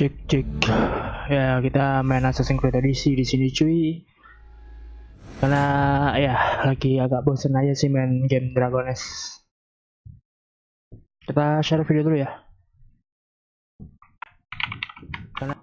Cek cek. Ya kita main sCreedOdyssey di sini cuy. Karena ya lagi agak bosen aja sih main game Dragones. Kita share video dulu ya. Karena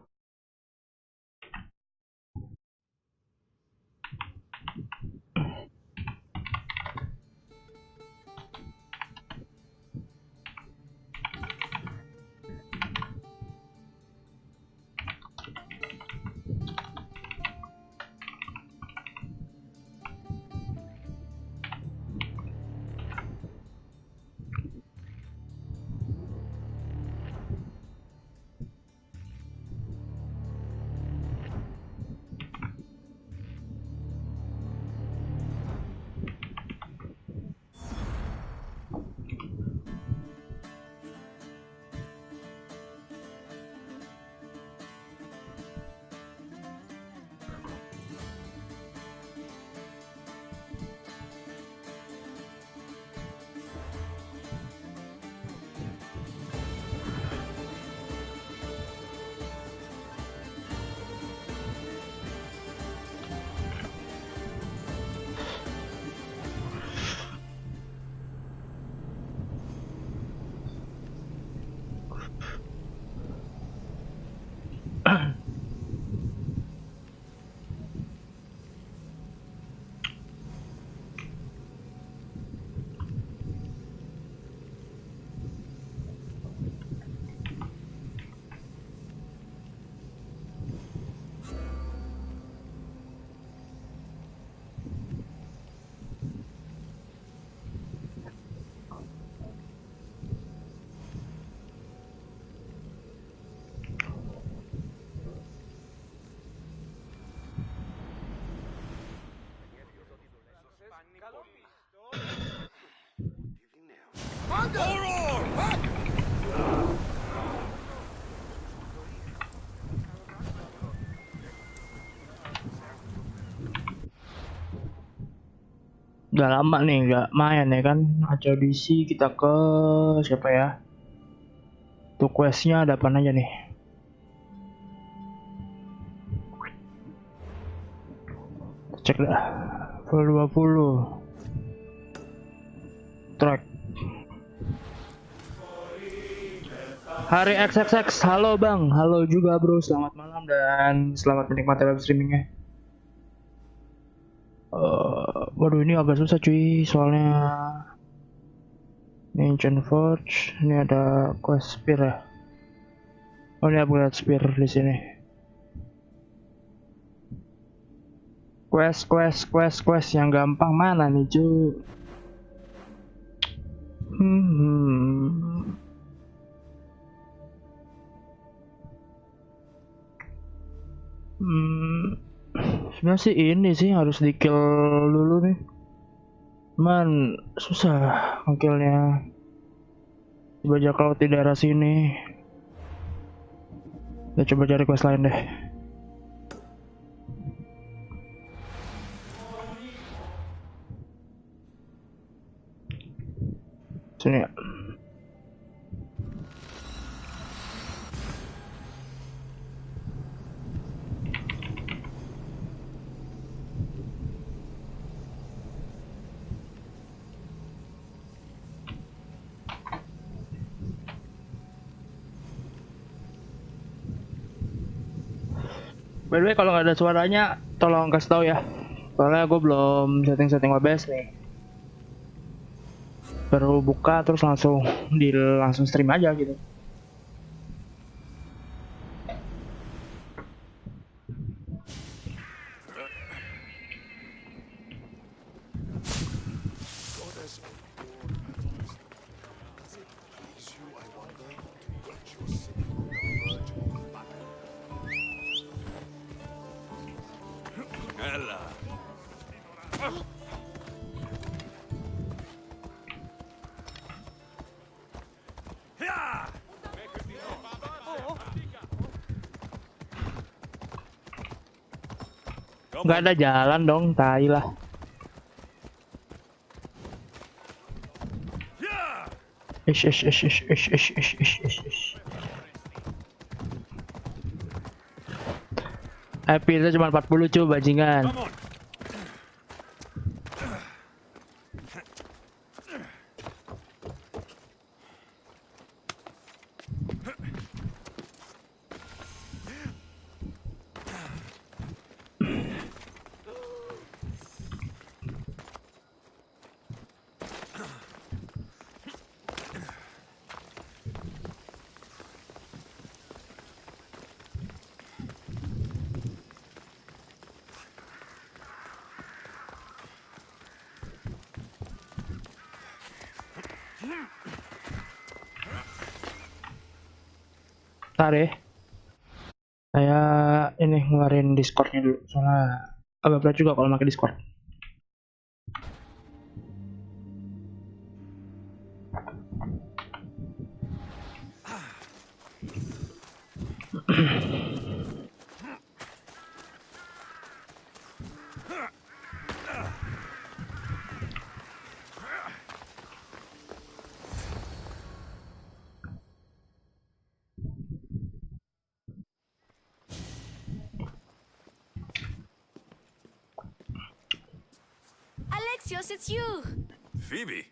udah lama nih nggak main ya kan sCreedOdyssey. Kita ke siapa ya? Tuh questnya ada apa aja nih? Cek dah. Full 20 track. Hari XXX, halo bang, halo juga bro, selamat malam dan selamat menikmati live streamingnya. Waduh ini agak susah cuy, soalnya ini Ancient Forge, ini ada quest spear ya. Oh ini upgrade spear di sini. Quest yang gampang mana nih cuy? Sebenarnya sih ini sih harus di kill dulu nih. Man susah ngekillnya. Bajak laut di daerah sini. Kita coba cari quest lain deh. Sini ya. By the way kalau nggak ada suaranya tolong kasih tahu ya. Soalnya gue belum setting OBS nih. Baru buka terus langsung stream aja gitu. Nggak ada jalan dong, tai lah. Ish. HP-nya cuma 40 cuy bajingan. Ntar ya, saya ini ngeluarin Discordnya dulu, soalnya agak berat juga kalau pakai Discord. Alexios, it's you! Phoebe?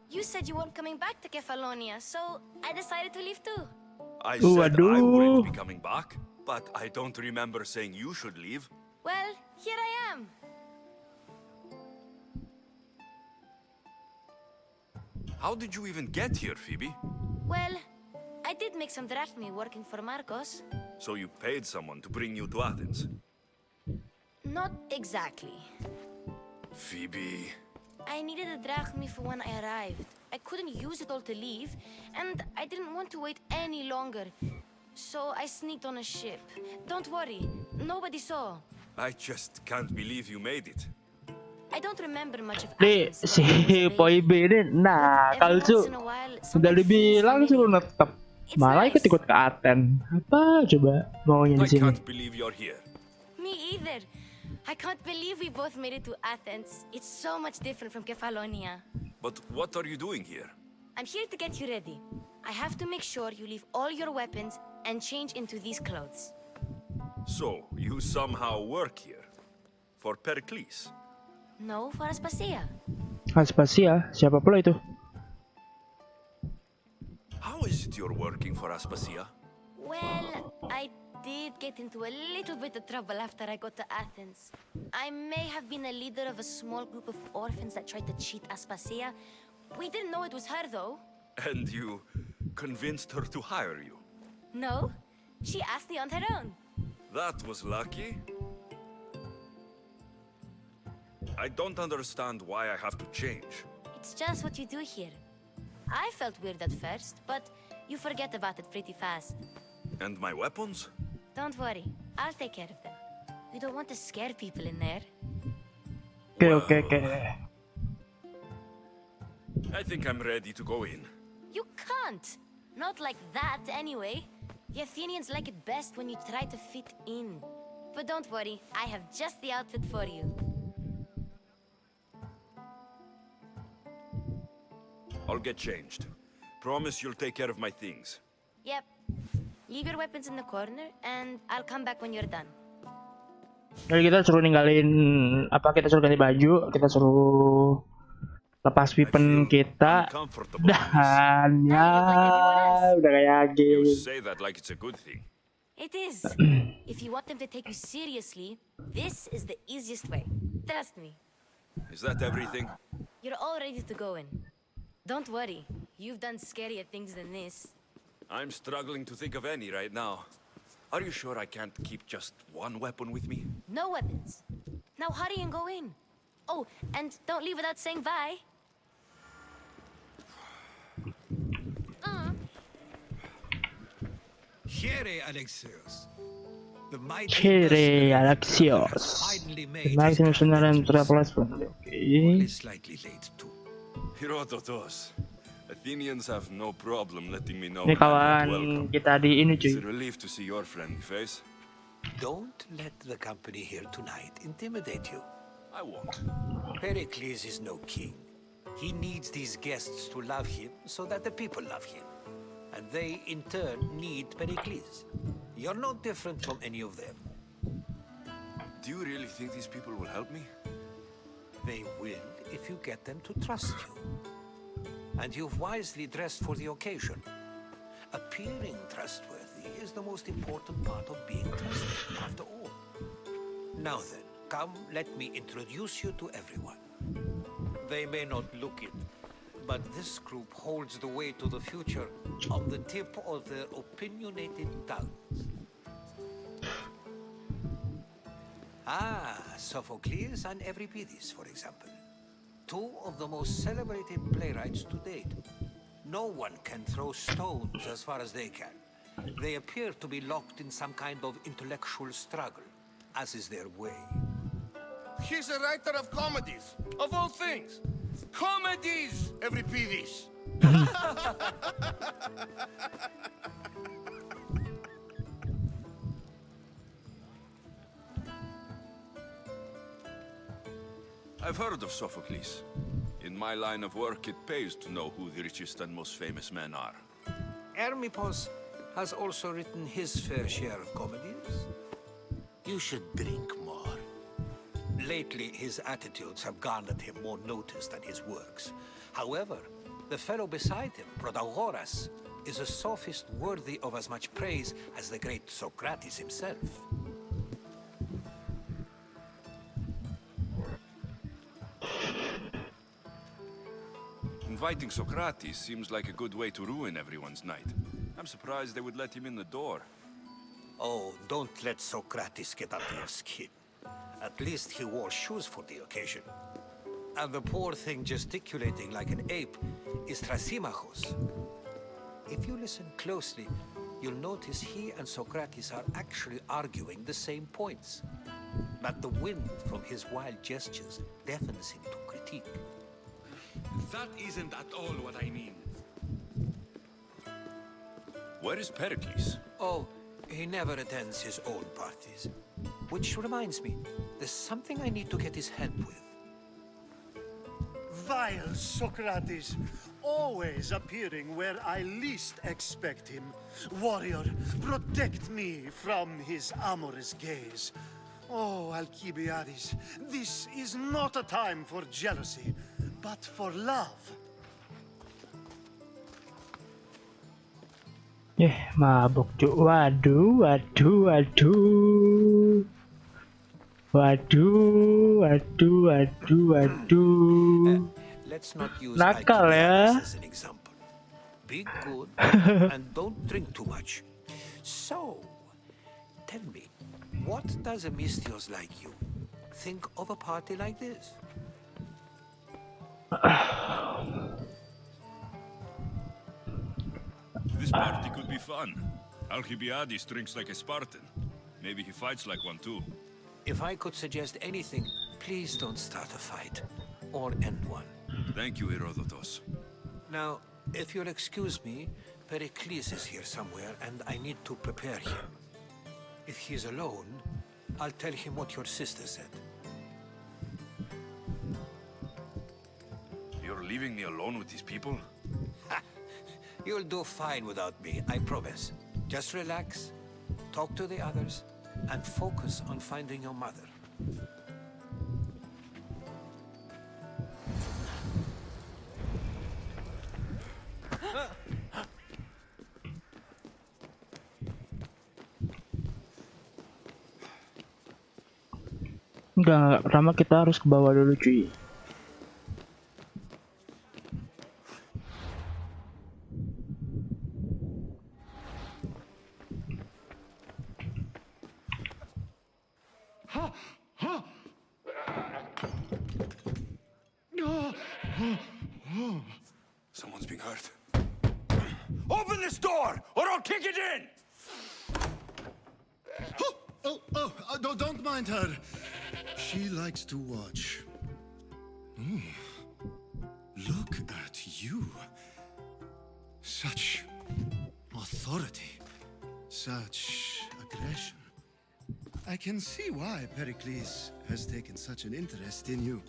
You said you weren't coming back to Kefalonia, so I decided to leave too. I said I Waduh. wouldn't be coming back, but I don't remember saying you should leave. Well, here I am. How did you even get here, Phoebe? Well, I did make some drachmi working for Marcos. So you paid someone to bring you to Athens? Not exactly. Phoebe... I needed a drachmi for when I arrived. I couldn't use it all to leave, and I didn't want to wait any longer. So I sneaked on a ship. Don't worry, nobody saw. I just can't believe you made it. I don't remember much of Nih Athens si when I was a baby, Poi B ini, but nah every kalau once tuh in a while, udah something feels dibilang suruh familiar. netep, It's malah nice. ikut ke Aten. Apa coba maunya I di sini? can't believe you're here. Me either. I can't believe we both made it to Athens. It's so much different from Kefalonia. But what are you doing here? I'm here to get you ready. I have to make sure you leave all your weapons and change into these clothes. So, you somehow work here? For Pericles? No, for Aspasia. Aspasia, siapa pula itu? How is it you're working for Aspasia? Well, I did get into a little bit of trouble after I got to Athens. I may have been a leader of a small group of orphans that tried to cheat Aspasia. We didn't know it was her, though. And you convinced her to hire you? No, she asked me on her own. That was lucky. I don't understand why I have to change. It's just what you do here. I felt weird at first, but you forget about it pretty fast. And my weapons? Don't worry, I'll take care of them. We don't want to scare people in there. Oke. I think I'm ready to go in. You can't! Not like that, anyway. The Athenians like it best when you try to fit in. But don't worry, I have just the outfit for you. I'll get changed. Promise you'll take care of my things. Yep. Leave your weapons in the corner, and I'll come back when you're done. Jadi kita suruh ninggalin apa? Kita suruh ganti baju, kita suruh lepas weapon kita, Uncomfortable. dan ya udah kayak You game. say that like it's a good thing. It is. If you want them to take you seriously, this is the easiest way. Trust me. Is that everything? You're all ready to go in. Don't worry, you've done scarier things than this. I'm struggling to think of any right now. Are you sure I can't keep just one weapon with me? No weapons. Now hurry and go in. Oh, and don't leave without saying bye. Here, Alexios. The mighty Chere Mercenary Alexios. has finally made Max his Mercenary comeback to Travelers us. friendly. Only Oke. slightly late too. Herodotus. Athenians have no problem letting me know Ini when I'm not kawan welcome. kita di ini It's cuy. a relief to see your friendly face. Don't let the company here tonight intimidate you. I won't. Pericles is no king. He needs these guests to love him so that the people love him. And they, in turn, need Pericles. You're no different from any of them. Do you really think these people will help me? They will if you get them to trust you. And you've wisely dressed for the occasion. Appearing trustworthy is the most important part of being trusted, after all. Now then, come, let me introduce you to everyone. They may not look it, but this group holds the way to the future on the tip of their opinionated tongues. Sophocles and Euripides, for example. Two of the most celebrated playwrights to date. No one can throw stones as far as they can. They appear to be locked in some kind of intellectual struggle, as is their way. He's a writer of comedies, of all things. Comedies, Euripides. I've heard of Sophocles. In my line of work, it pays to know who the richest and most famous men are. Hermippos has also written his fair share of comedies. You should drink more. Lately, his attitudes have garnered him more notice than his works. However, the fellow beside him, Protagoras, is a sophist worthy of as much praise as the great Socrates himself. Inviting Socrates seems like a good way to ruin everyone's night. I'm surprised they would let him in the door. Oh, don't let Socrates get under your skin. At least he wore shoes for the occasion. And the poor thing gesticulating like an ape is Thrasymachos. If you listen closely, you'll notice he and Socrates are actually arguing the same points. But the wind from his wild gestures deafens him to critique. That isn't at all what I mean. Where is Pericles? Oh, he never attends his own parties. Which reminds me, there's something I need to get his help with. Vile Socrates, always appearing where I least expect him. Warrior, protect me from his amorous gaze. Oh, Alcibiades, this is not a time for jealousy, but for love. Mabuk cuk. Waduh. Let's not use Nakal ya. Alcibiades as an example. Be good and don't drink too much. So, tell me, what does a Mystios like you think of a party like this? This party could be fun. Alcibiades drinks like a Spartan. Maybe he fights like one too. If I could suggest anything, please don't start a fight or end one. Thank you, Herodotus. Now, if you'll excuse me, Pericles is here somewhere and I need to prepare him. If he's alone, I'll tell him what your sister said. You're leaving me alone with these people? You'll do fine without me, I promise. Just relax, talk to the others, and focus on finding your mother. Enggak. Pertama kita harus ke bawah dulu, cuy. Someone's being hurt. Open this door, or I'll kick it in! Don't mind her. She likes to watch. Look at you. Such authority. Such aggression. I can see why Pericles has taken such an interest in you.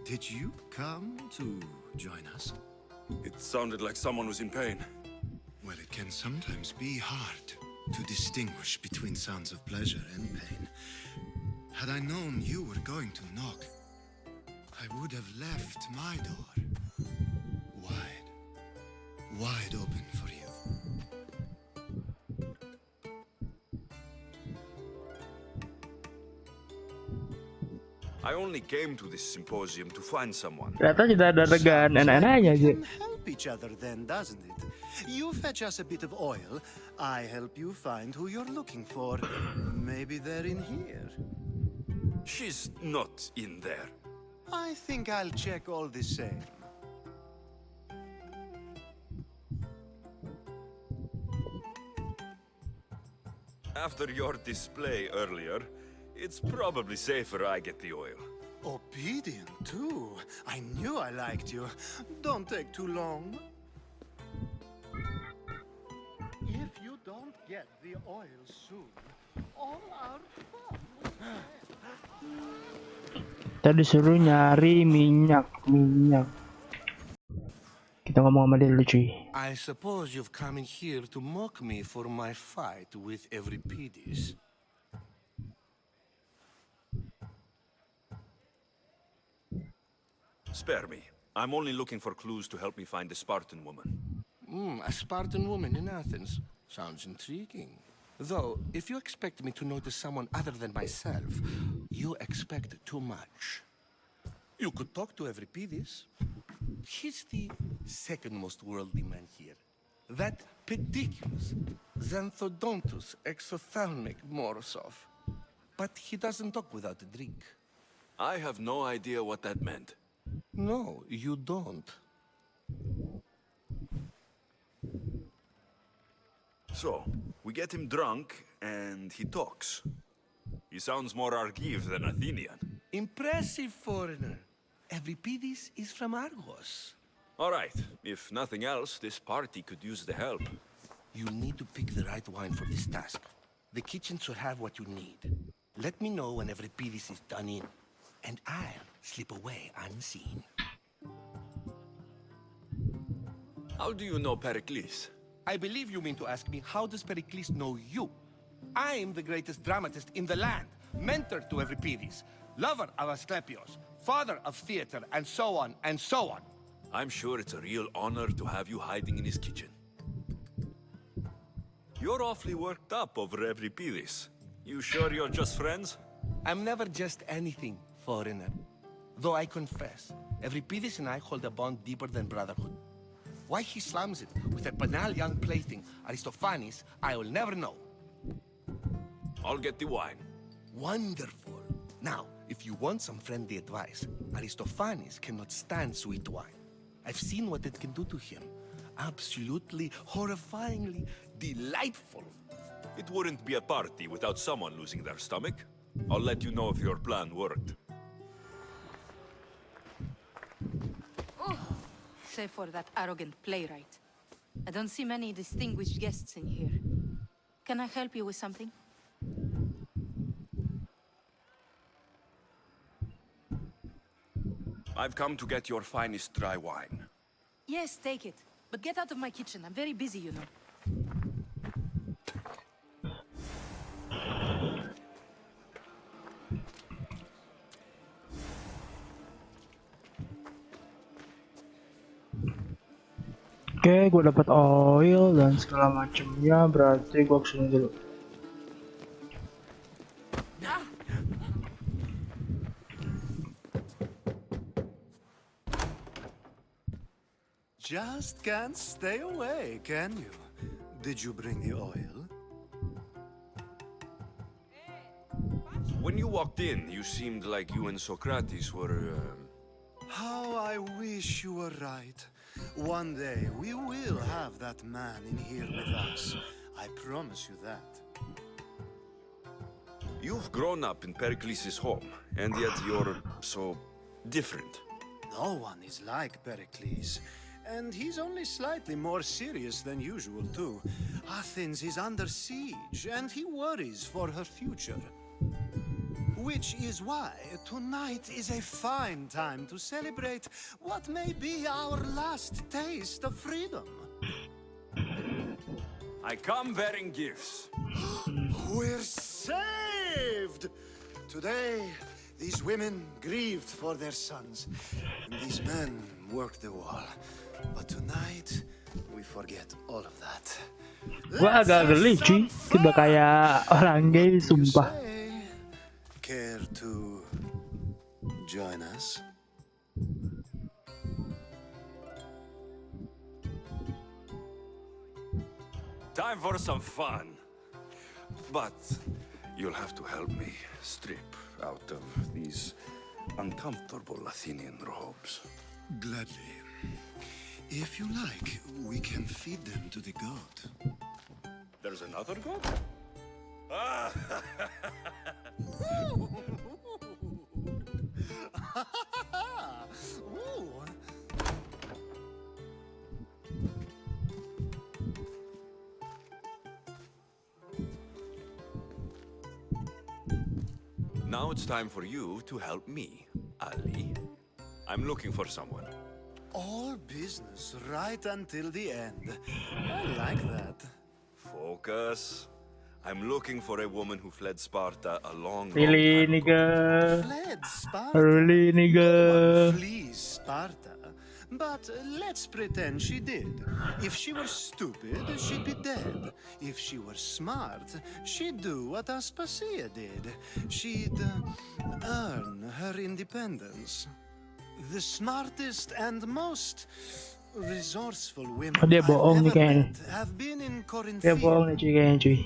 Did you come to join us? It sounded like someone was in pain. Well, it can sometimes be hard to distinguish between sounds of pleasure and pain. Had I known you were going to knock, I would have left my door wide open for you. I only came to this symposium to find someone. Ternyata sudah ada regan enak-enaknya aja. We can help each other then, doesn't it? You fetch us a bit of oil, I help you find who you're looking for. Maybe they're in here. She's not in there. I think I'll check all the same. After your display earlier, it's probably safer I get the oil. Obedient, too. I knew I liked you. Don't take too long. If you don't get the oil soon, all our fun will end. Tadi disuruh nyari minyak. Kita ngomong sama dia dulu cuy. I suppose you've come in here to mock me for my fight with Euripides. Spare me. I'm only looking for clues to help me find a Spartan woman. A Spartan woman in Athens. Sounds intriguing. Though, if you expect me to notice someone other than myself, you expect too much. You could talk to Euripides. He's the second most worldly man here. That pediculous Xanthodontus exophthalmic Morosov. But he doesn't talk without a drink. I have no idea what that meant. No, you don't. So, we get him drunk, and he talks. He sounds more Argive than Athenian. Impressive, foreigner. Euripides is from Argos. All right, if nothing else, this party could use the help. You need to pick the right wine for this task. The kitchen should have what you need. Let me know when Euripides is done in, and I'll slip away unseen. How do you know Pericles? I believe you mean to ask me, how does Pericles know you? I'm the greatest dramatist in the land, mentor to Euripides, lover of Asclepios, father of theater, and so on, and so on. I'm sure it's a real honor to have you hiding in his kitchen. You're awfully worked up over Euripides. You sure you're just friends? I'm never just anything, foreigner. Though I confess, Euripides and I hold a bond deeper than brotherhood. Why he slams it with a banal young plaything, Aristophanes, I will never know. I'll get the wine. Wonderful. Now, if you want some friendly advice, Aristophanes cannot stand sweet wine. I've seen what it can do to him. Absolutely, horrifyingly delightful. It wouldn't be a party without someone losing their stomach. I'll let you know if your plan worked. Save for that arrogant playwright. I don't see many distinguished guests in here. Can I help you with something? I've come to get your finest dry wine. Yes, take it. But get out of my kitchen. I'm very busy, you know. Oke, gue dapat oil dan segala macamnya, berarti gue kesini dulu. Just can't stay away, can you? Did you bring the oil? When you walked in, you seemed like you and Socrates were, How I wish you were right. One day we will have that man in here with us. I promise you that. You've grown up in Pericles' home, and yet you're so different. No one is like Pericles. And he's only slightly more serious than usual, too. Athens is under siege, and he worries for her future. Which is why tonight is a fine time to celebrate what may be our last taste of freedom. I come bearing gifts. We're saved! Today, these women grieved for their sons, and these men worked the wall. But tonight, we forget all of that. Gua agak geli cuy, udah kayak orang gay sumpah. Care to join us? Time for some fun. But you'll have to help me strip out of these uncomfortable Athenian robes. Gladly. If you like, we can feed them to the god. There's another god? Ooh. Now it's time for you to help me, Ali. I'm looking for someone. All business right until the end. I like that. Focus. I'm looking for a woman who fled Sparta a long Really, time ago. nigga. Fled Sparta. Really, No nigga. one flees Sparta. But let's pretend she did. If she were stupid, she'd be dead. If she were smart, she'd do what Aspasia did. She'd earn her independence. The smartest and most resourceful women Dia I've bohong nih ever kayaknya. met have been in Corinth. Dia bohong nih cuy kayaknya cuy.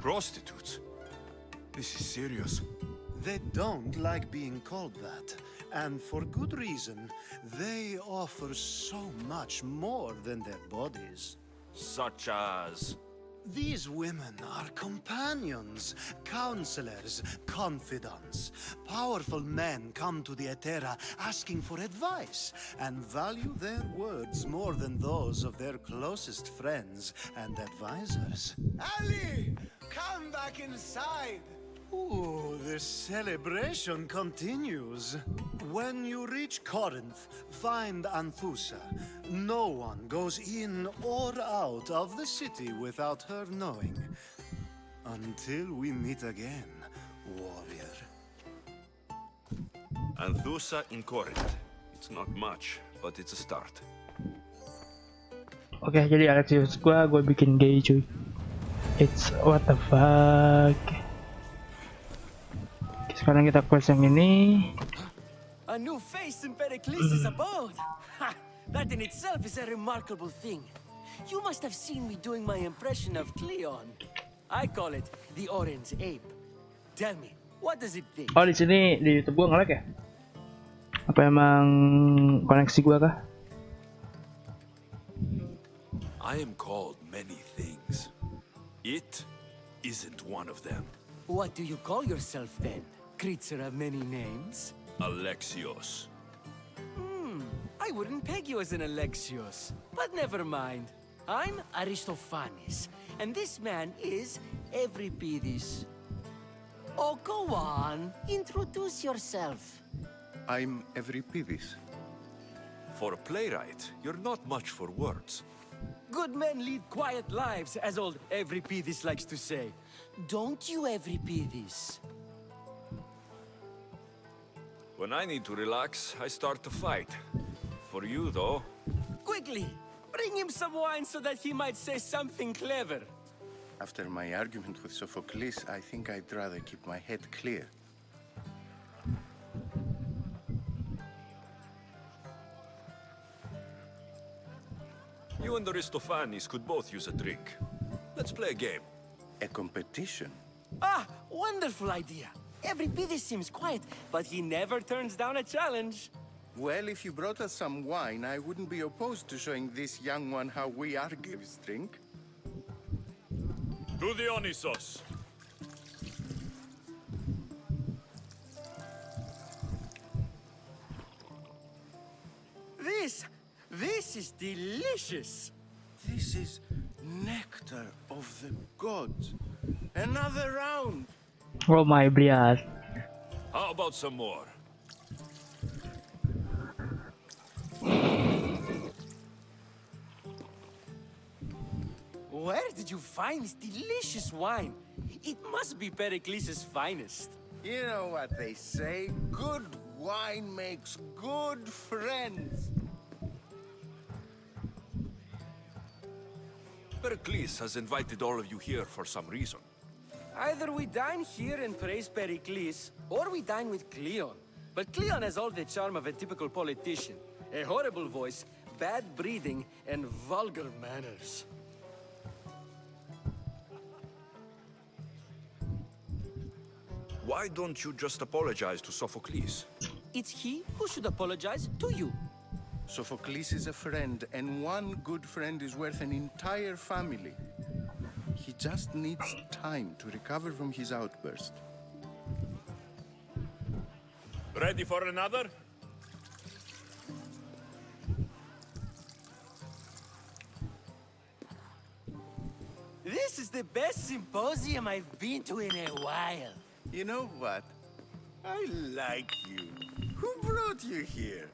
Prostitutes? This is serious. They don't like being called that, and for good reason. They offer so much more than their bodies. Such as... These women are companions, counselors, confidants. Powerful men come to the Etera asking for advice and value their words more than those of their closest friends and advisors. Ali, come back inside. Ooh, the celebration continues. When you reach Corinth, find Anthusa. No one goes in or out of the city without her knowing. Until we meet again, warrior. Anthusa in Corinth. It's not much, but it's a start. Oke, jadi Alexius gue bikin gay cuy. It's what the fuck. Sekarang kita quest yang ini. A new face in Pericles' abode. Ha! That in itself is a remarkable thing. You must have seen me doing my impression of Cleon. I call it the Orange Ape. Tell me, what does it think? Oh, di sini di YouTube gue nge-lag ya? Apa emang koneksi gue kah? I am called many things. It isn't one of them. What do you call yourself then? Creature of many names? Alexios. I wouldn't peg you as an Alexios, but never mind. I'm Aristophanes, and this man is Euripides. Oh, go on. Introduce yourself. I'm Euripides. For a playwright, you're not much for words. Good men lead quiet lives, as old Euripides likes to say. Don't you, Euripides? When I need to relax, I start to fight. For you, though, Quickly, bring him some wine so that he might say something clever. After my argument with Sophocles, I think I'd rather keep my head clear. you and Aristophanes could both use a drink. Let's play a game. A competition? Ah, wonderful idea. Euripides seems quiet, but he never turns down a challenge. Well, if you brought us some wine, I wouldn't be opposed to showing this young one how we Argives drink. To Dionysos. This is delicious. This is nectar of the gods. Another round. Oh my god. How about some more? Where did you find this delicious wine? It must be Pericles' finest. You know what they say, good wine makes good friends. Pericles has invited all of you here for some reason. Either we dine here and praise Pericles, or we dine with Cleon. But Cleon has all the charm of a typical politician. A horrible voice, bad breeding, and vulgar manners. Why don't you just apologize to Sophocles? It's he who should apologize to you. Sophocles is a friend, and one good friend is worth an entire family. He just needs time to recover from his outburst. Ready for another? This is the best symposium I've been to in a while. You know what? I like you. Who brought you here?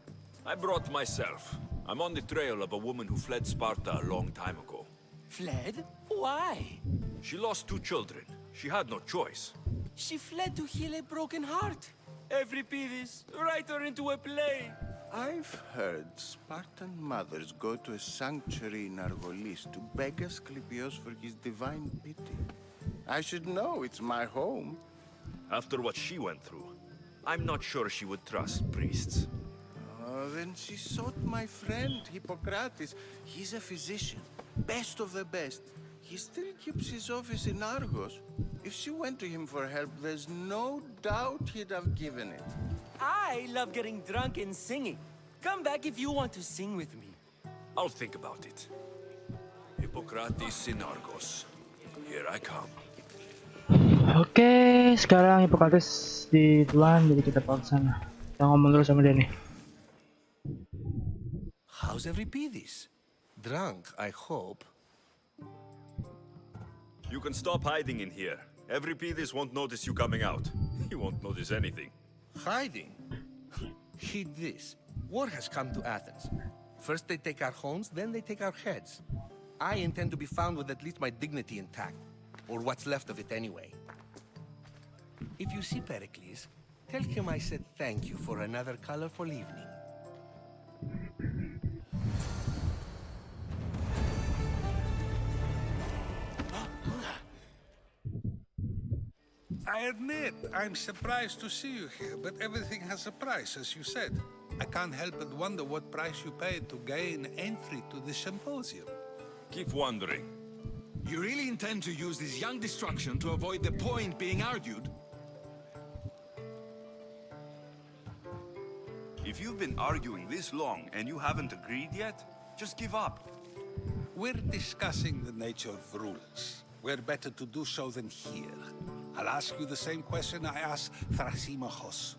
I brought myself. I'm on the trail of a woman who fled Sparta a long time ago. Fled? Why? She lost 2 children. She had no choice. She fled to heal a broken heart. Euripides, write her into a play. I've heard Spartan mothers go to a sanctuary in Argolis to beg Asclepios for his divine pity. I should know, it's my home. After what she went through, I'm not sure she would trust priests. Oh, then she sought my friend, Hippocrates. He's a physician, best of the best. He still keeps his office in Argos. If she went to him for help, there's no doubt he'd have given it. I love getting drunk and singing. Come back if you want to sing with me. I'll think about it. Hippocrates in Argos. Here I come. Oke, sekarang Hippocrates ditelan, jadi kita pause sana. Kita ngomong dulu sama dia nih. How's Euripides? Drunk, I hope. You can stop hiding in here. Euripides won't notice you coming out. He won't notice anything. Hiding? Heed this. War has come to Athens. First they take our homes, then they take our heads. I intend to be found with at least my dignity intact. Or what's left of it anyway. If you see Pericles, tell him I said thank you for another colorful evening. I admit, I'm surprised to see you here, but everything has a price, as you said. I can't help but wonder what price you paid to gain entry to the symposium. Keep wondering. You really intend to use this young destruction to avoid the point being argued? If you've been arguing this long and you haven't agreed yet, just give up. We're discussing the nature of rulers. Where better to do so than here? I'll ask you the same question I asked Thrasymachos.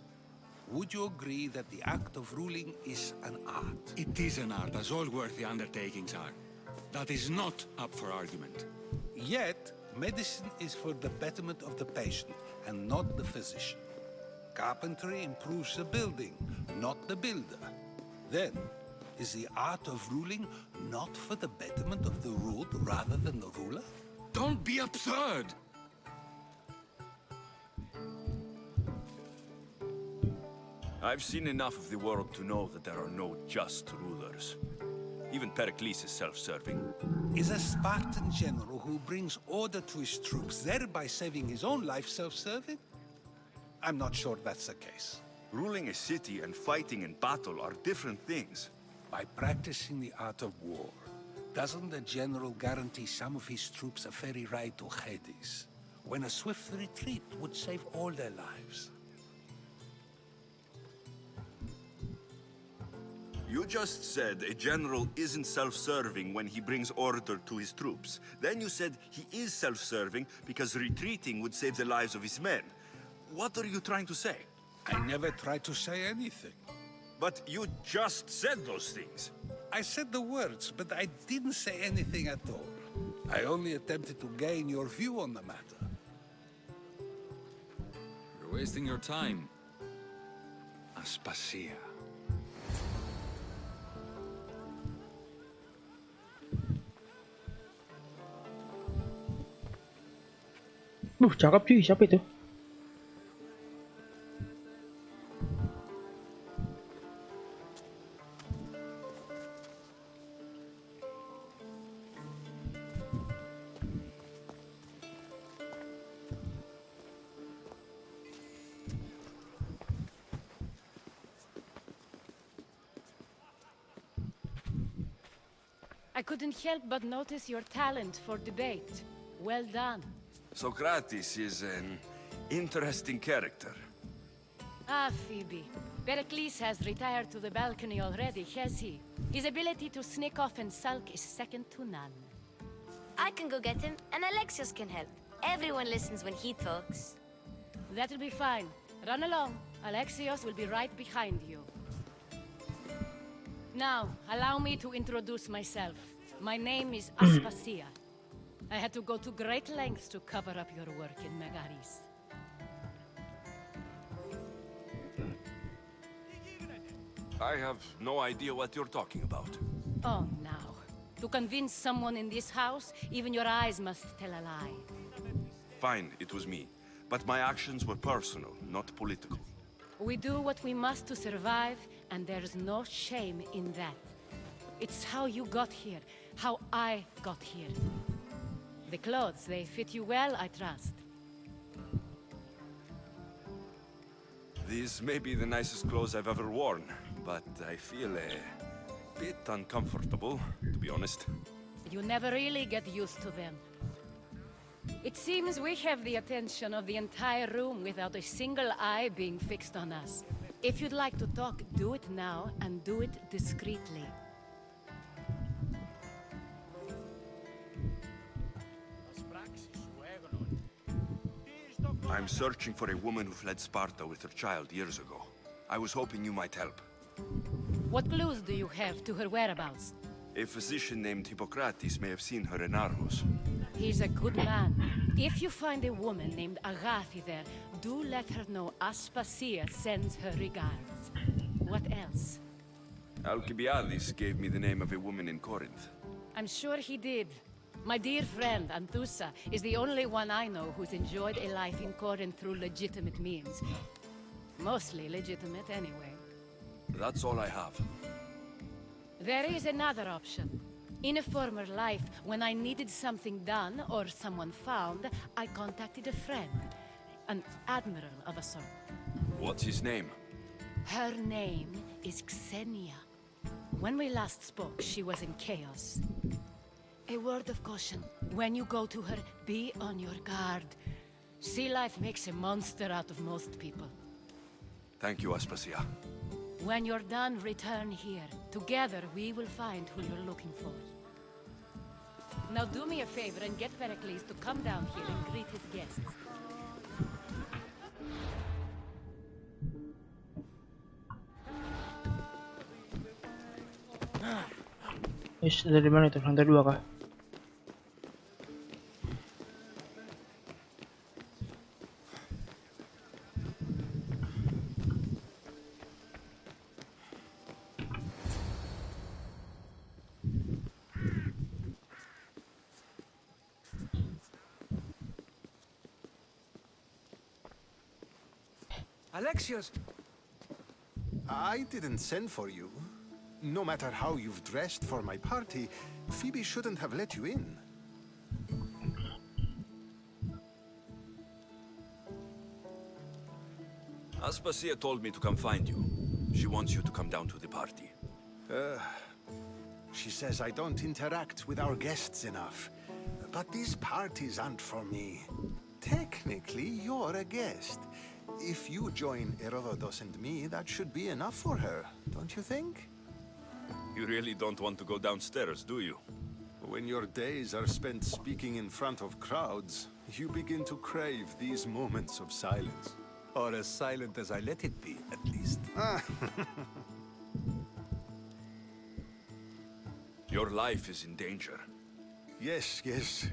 Would you agree that the act of ruling is an art? It is an art, as all worthy undertakings are. That is not up for argument. Yet, medicine is for the betterment of the patient and not the physician. Carpentry improves the building, not the builder. Then, is the art of ruling not for the betterment of the ruled rather than the ruler? Don't be absurd! I've seen enough of the world to know that there are no just rulers. Even Pericles is self-serving. Is a Spartan general who brings order to his troops, thereby saving his own life, self-serving? I'm not sure that's the case. Ruling a city and fighting in battle are different things. By practicing the art of war, doesn't the general guarantee some of his troops a ferry ride to Hades, when a swift retreat would save all their lives? You just said a general isn't self-serving when he brings order to his troops. Then you said he is self-serving because retreating would save the lives of his men. What are you trying to say? I never tried to say anything. But you just said those things. I said the words, but I didn't say anything at all. I only attempted to gain your view on the matter. You're wasting your time. Aspasia. Cakep cuy, siapa itu? I couldn't help but notice your talent for debate. Well done. Socrates is an interesting character. Ah, Phoebe. Pericles has retired to the balcony already, has he? His ability to sneak off and sulk is second to none. I can go get him, and Alexios can help. Everyone listens when he talks. That'll be fine. Run along. Alexios will be right behind you. Now, allow me to introduce myself. My name is Aspasia. I had to go to great lengths to cover up your work in Megaris. I have no idea what you're talking about. Oh, now. To convince someone in this house, even your eyes must tell a lie. Fine, it was me. But my actions were personal, not political. We do what we must to survive, and there's no shame in that. It's how you got here, how I got here. The clothes, they fit you well, I trust. These may be the nicest clothes I've ever worn, but I feel a bit uncomfortable, to be honest. You never really get used to them. It seems we have the attention of the entire room without a single eye being fixed on us. If you'd like to talk, do it now, and do it discreetly. I'm searching for a woman who fled Sparta with her child years ago. I was hoping you might help. What clues do you have to her whereabouts? A physician named Hippocrates may have seen her in Argos. He's a good man. If you find a woman named Agathi there, do let her know Aspasia sends her regards. What else? Alcibiades gave me the name of a woman in Corinth. I'm sure he did. My dear friend, Anthusa, is the only one I know who's enjoyed a life in Corinth through legitimate means. Mostly legitimate, anyway. That's all I have. There is another option. In a former life, when I needed something done or someone found, I contacted a friend. An admiral of a sort. What's his name? Her name is Xenia. When we last spoke, she was in chaos. A word of caution. When you go to her, be on your guard. Sea life makes a monster out of most people. Thank you, Aspasia. When you're done, return here. Together, we will find who you're looking for. Now do me a favor and get Pericles to come down here and greet his guests. Dari mana itu? Lantai 2 kah? Alexios! I didn't send for you. No matter how you've dressed for my party, Phoebe shouldn't have let you in. Aspasia told me to come find you. She wants you to come down to the party. She says I don't interact with our guests enough. But these parties aren't for me. Technically, you're a guest. If you join Herodotus and me, that should be enough for her, don't you think? You really don't want to go downstairs, do you? When your days are spent speaking in front of crowds, you begin to crave these moments of silence. Or as silent as I let it be, at least. Your life is in danger. Yes,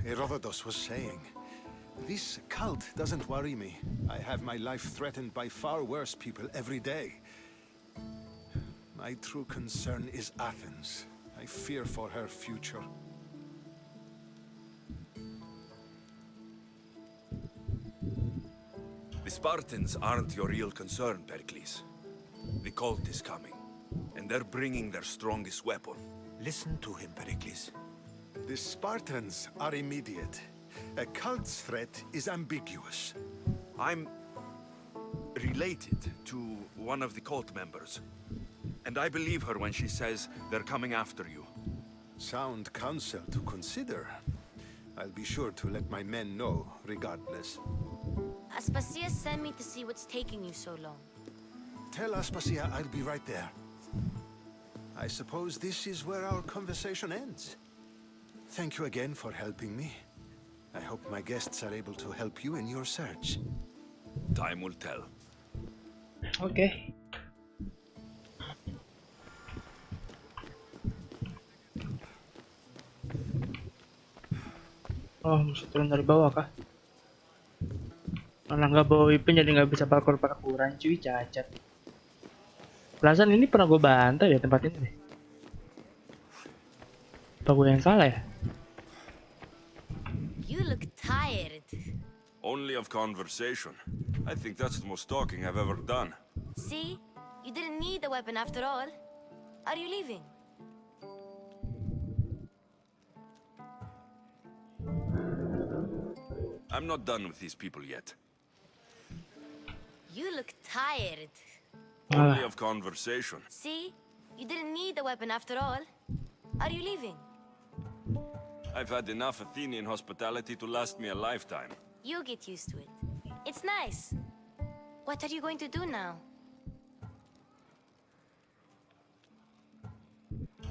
Herodotus was saying. This cult doesn't worry me. I have my life threatened by far worse people every day. My true concern is Athens. I fear for her future. The Spartans aren't your real concern, Pericles. The cult is coming, and they're bringing their strongest weapon. Listen to him, Pericles. The Spartans are immediate. A cult's threat is ambiguous. I'm related to one of the cult members, and I believe her when she says they're coming after you. Sound counsel to consider. I'll be sure to let my men know, regardless. Aspasia sent me to see what's taking you so long. Tell Aspasia I'll be right there. I suppose this is where our conversation ends. Thank you again for helping me. I hope my guests are able to help you in your search. Time will tell. Oke. Oh, mesti turun dari bawah kah? Malah nggak bawa weapon jadi nggak bisa parkour-parkouran, cuy, cacat. Perasaan ini pernah gue bantai ya tempat ini deh. Apa gue yang salah ya? You look tired. Only of conversation. I think that's the most talking I've ever done. See? You didn't need the weapon after all. Are you leaving? I'm not done with these people yet. You look tired. Only of conversation. See? You didn't need the weapon after all. Are you leaving? I've had enough Athenian hospitality to last me a lifetime. You get used to it. It's nice. What are you going to do now?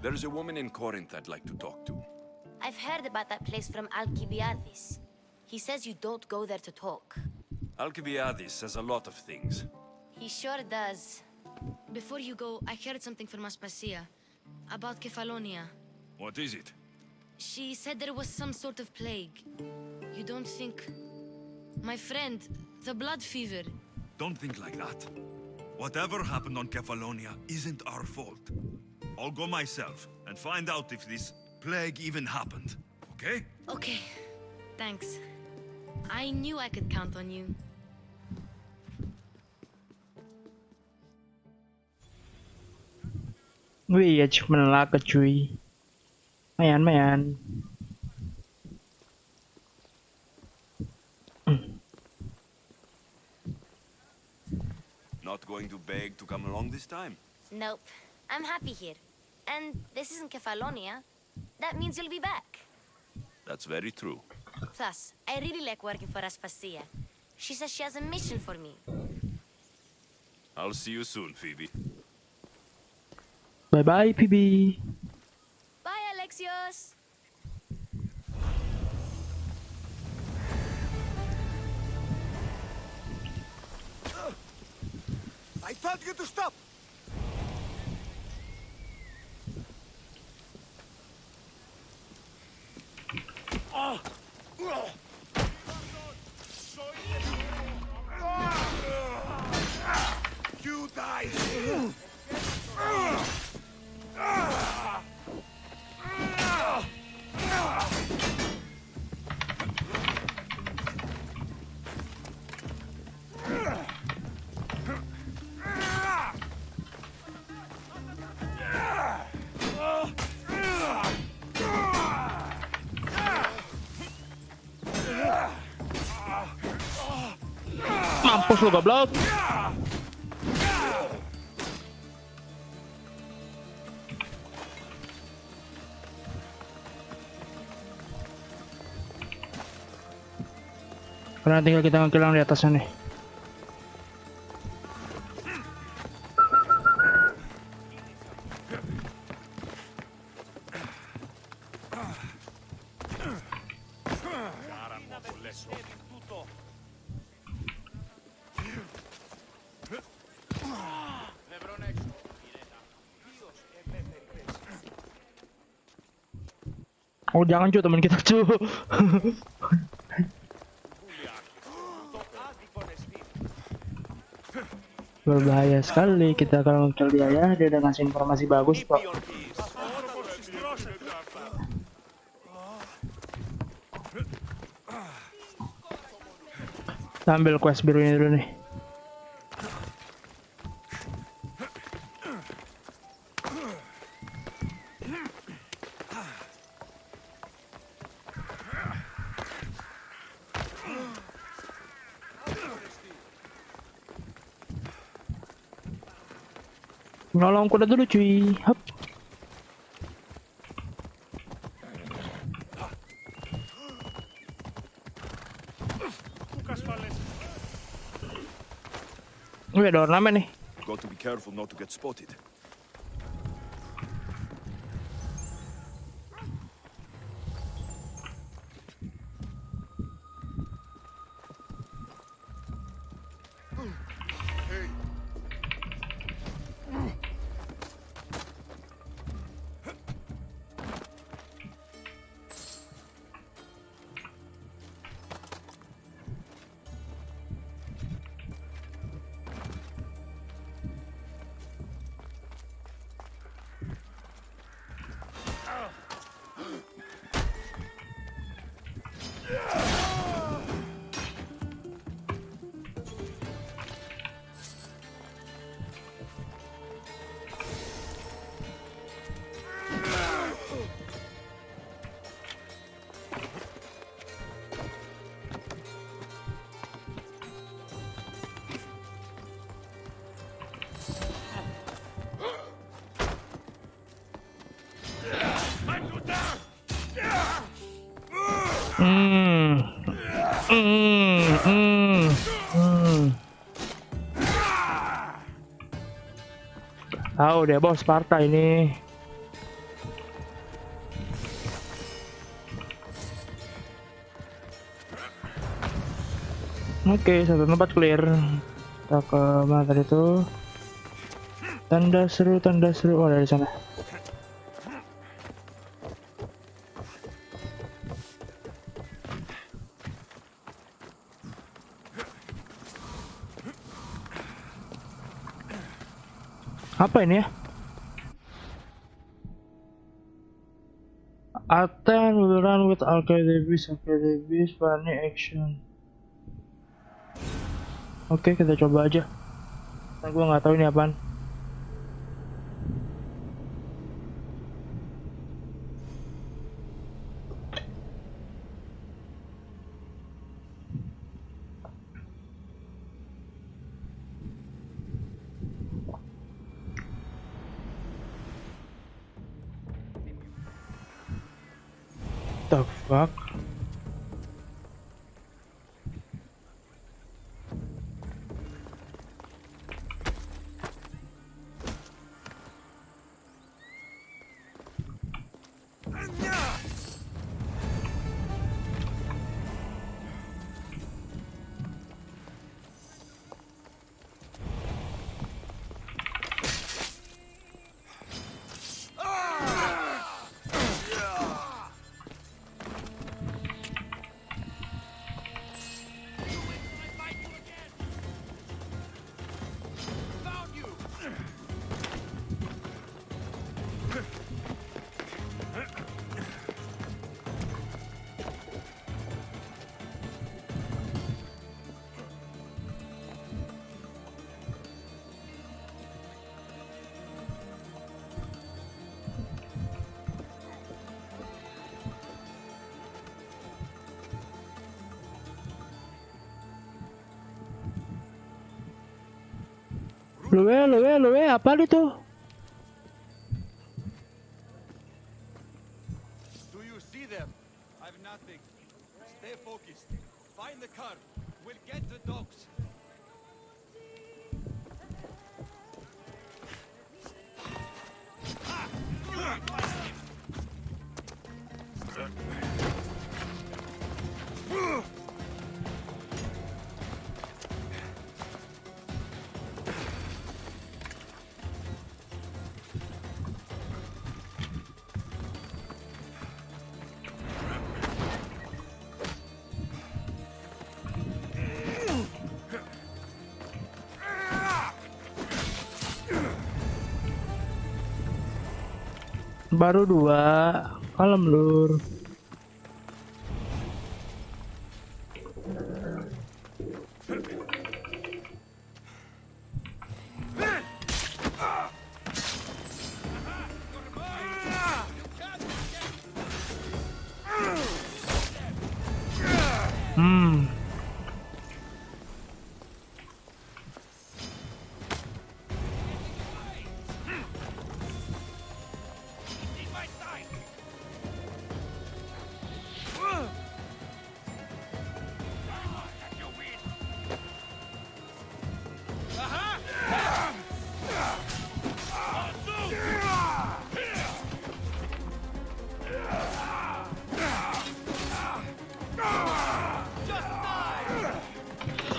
There's a woman in Corinth I'd like to talk to. I've heard about that place from Alcibiades. He says you don't go there to talk. Alcibiades says a lot of things. He sure does. Before you go, I heard something from Aspasia about Kefalonia. What is it? She said there was some sort of plague. You don't think... My friend, the blood fever. Don't think like that. Whatever happened on Kefalonia isn't our fault. I'll go myself and find out if this plague even happened, okay? Okay, thanks. I knew I could count on you. Wih, achievement laka cuy. Mayan. Not going to beg to come along this time? Nope. I'm happy here. And this isn't Kefalonia. That means you'll be back. That's very true. Plus, I really like working for Aspasia. She says she has a mission for me. I'll see you soon, Phoebe. Bye-bye, PB. Bye, Alexios! I told you to stop! You die! Mampus lu goblok. Karena tinggal kita ngekilang di atasnya nih. Oh jangan cu, teman kita cu. Berbahaya sekali kita kalau ngekill dia ya. Dia udah ngasih informasi bagus kok. Ambil quest birunya dulu nih. Nolong kuda dulu cuy. Hup. Wih, ada ornamen nih. Got to be careful not to get spotted. Tahu deh bos, Sparta ini. Oke, satu tempat clear. Kita ke mana tadi tuh? Tanda seru. Oh, dari sana. Apa ini ya? Attend will run with arcade funny action. Oke, kita coba aja. Nah, gua nggak tahu ini apaan. The fuck? Luwe, apa itu? Do you see them? I've nothing. Stay focused. Find the car. We'll get the dogs. Baru 2. Kalem lur.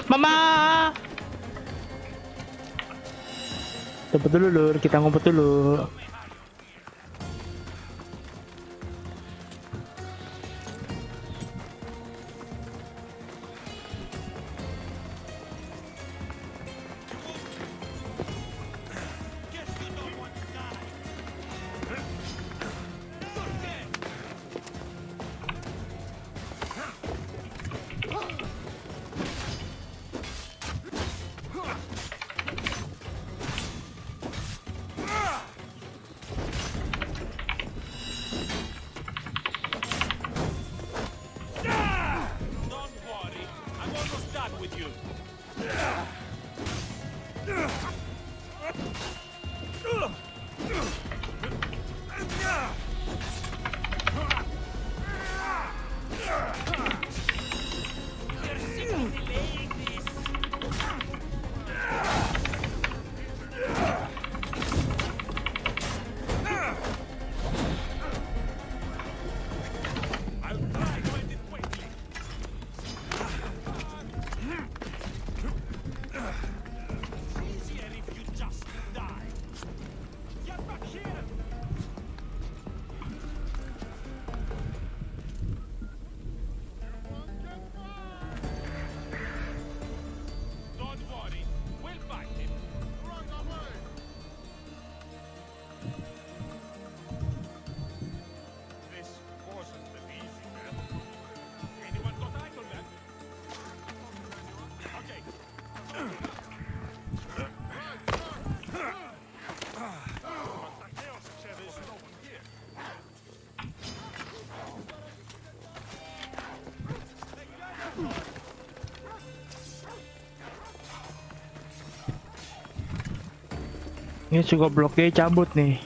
Mama. Cepet dulu lur, kita ngumpet dulu. Ini juga bloknya cabut nih.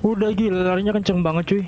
Udah gila, larinya kenceng banget cuy.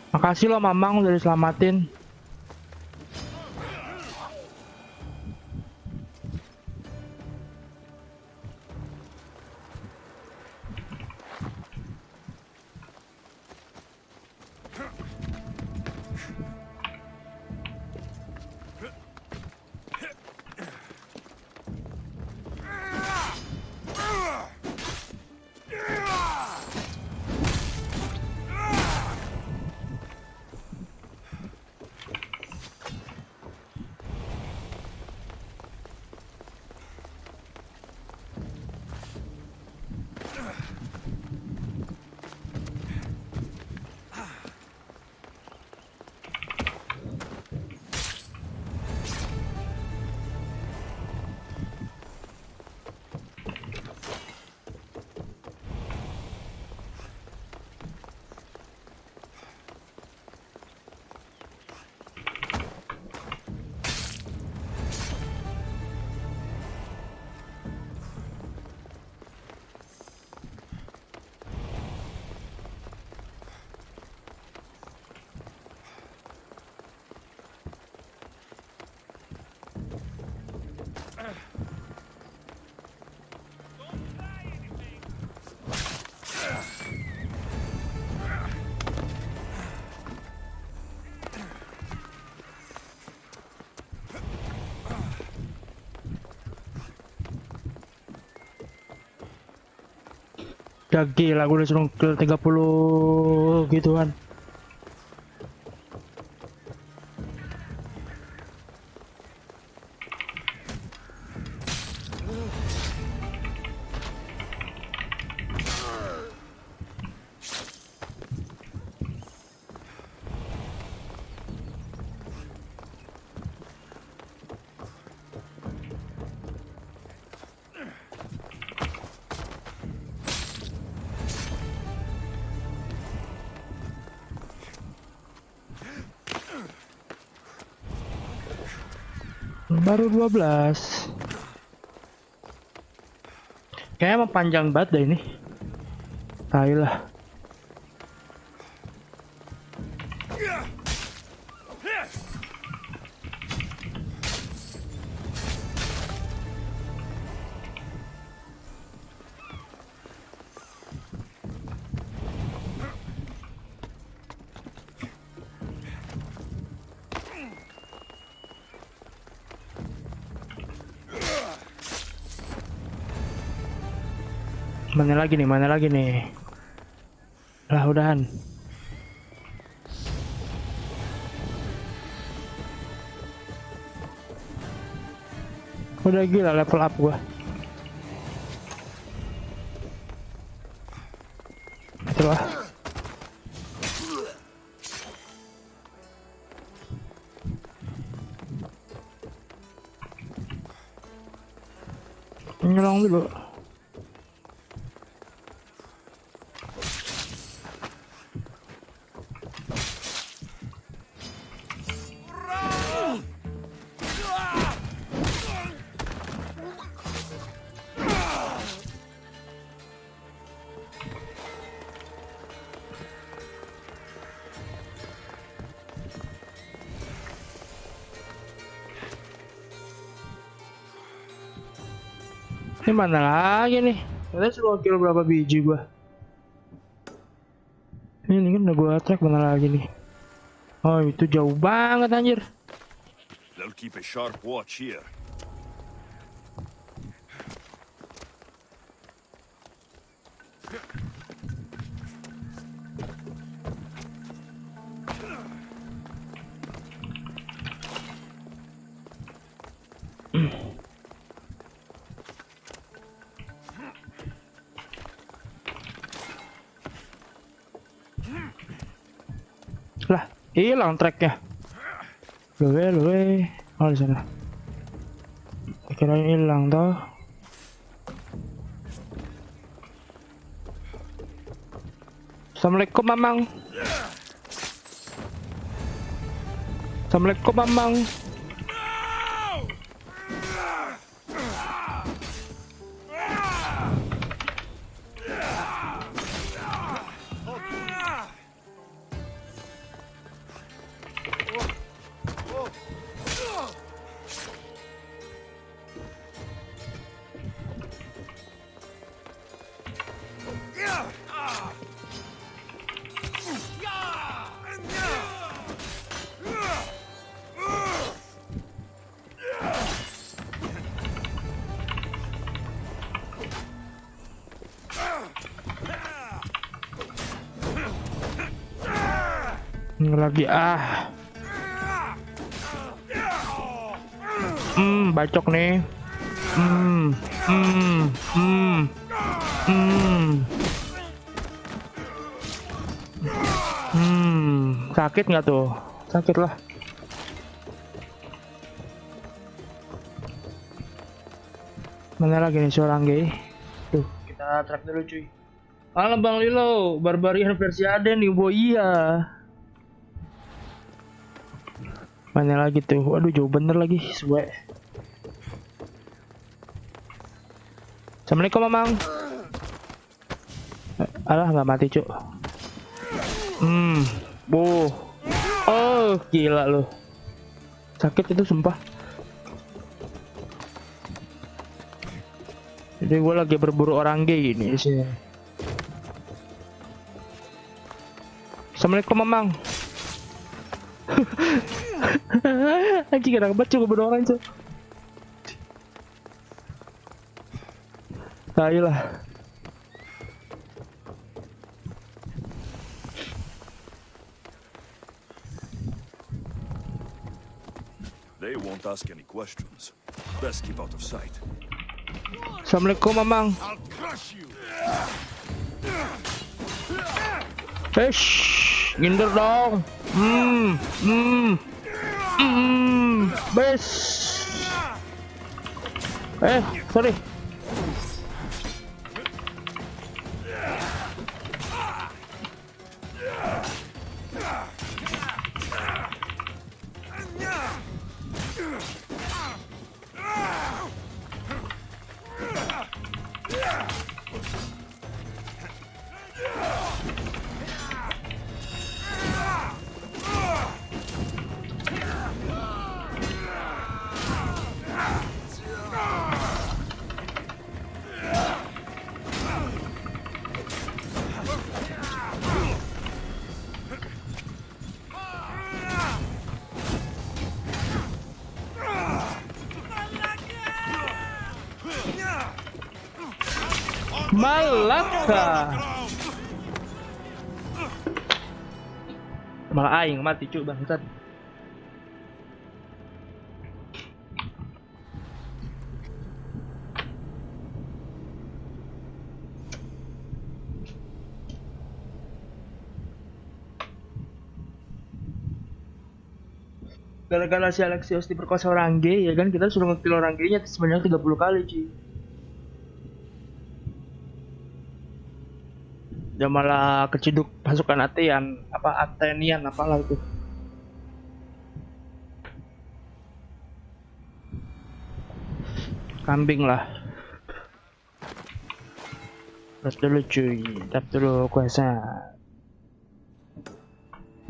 Makasih lo Mamang udah diselamatin. Udah gila, gue udah suruh kill 30 gituan. Baru 12. Kayaknya emang panjang banget dah ini. Tai lah. Mana lagi nih? Mana lagi nih? Lah udahan. Udah gila level up gua. Coba. Nyolong dulu. Ini mana lagi nih? Kalian suruh kill berapa biji gua? Ini kan udah gua track, mana lagi nih? Oh itu jauh banget anjir. They'll keep a sharp watch here. Lah, hilang tracknya. Loe. Oh di sana. Kirain hilang toh. Assalamualaikum Mamang. Assalamualaikum Mamang. Ini lagi bacok nih. Sakit nggak tuh? Sakit lah. Mana lagi nih seorang gay? Tuh, kita track dulu cuy. Halo Bang Lilo, Barbarian versi Aden nih, boy. Iya. Mana lagi tuh? Waduh, jauh bener lagi, suwe. Assalamualaikum Mamang. Alah, nggak mati cuk. Oh, gila lu. Sakit itu sumpah. Jadi gue lagi berburu orang gay gini di sini. Assalamualaikum Mamang. Anjing enak banget cuy berburu orang cuy. Ayolah. They won't ask any questions. Best keep out of sight. Assalamualaikum Mamang. I'll crush you. Ginder dong. Bes. Sorry. Malaka. Malah aing mati cuk bangsat. Gara-gara si Alexios diperkosa orang gay ya kan, kita suruh ngekill orang gaynya sebanyak 30 kali cuy. Dia malah keciduk pasukan Athenian apalah itu. Kambing lah. Terus dulu cuy, tap dulu questnya.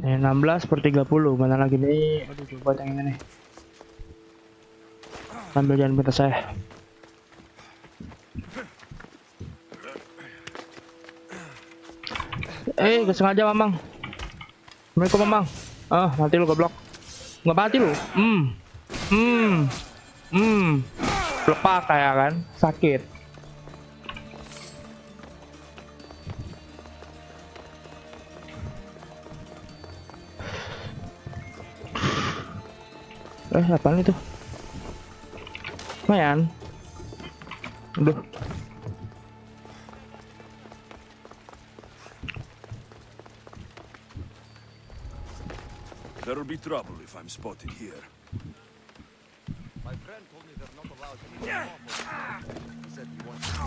16/30, mana lagi nih? Aduh, coba yang ini nih. Sambil jangan minta saya. Gak sengaja Mamang. Assalamualaikum Mamang. Mati lu goblok. Nggak mati lu. Lepak kayak kan, sakit. Apaan itu? Lumayan. Aduh. There'll be trouble if I'm spotted here. My friend told me they're not allowed to eat more. He said he wants to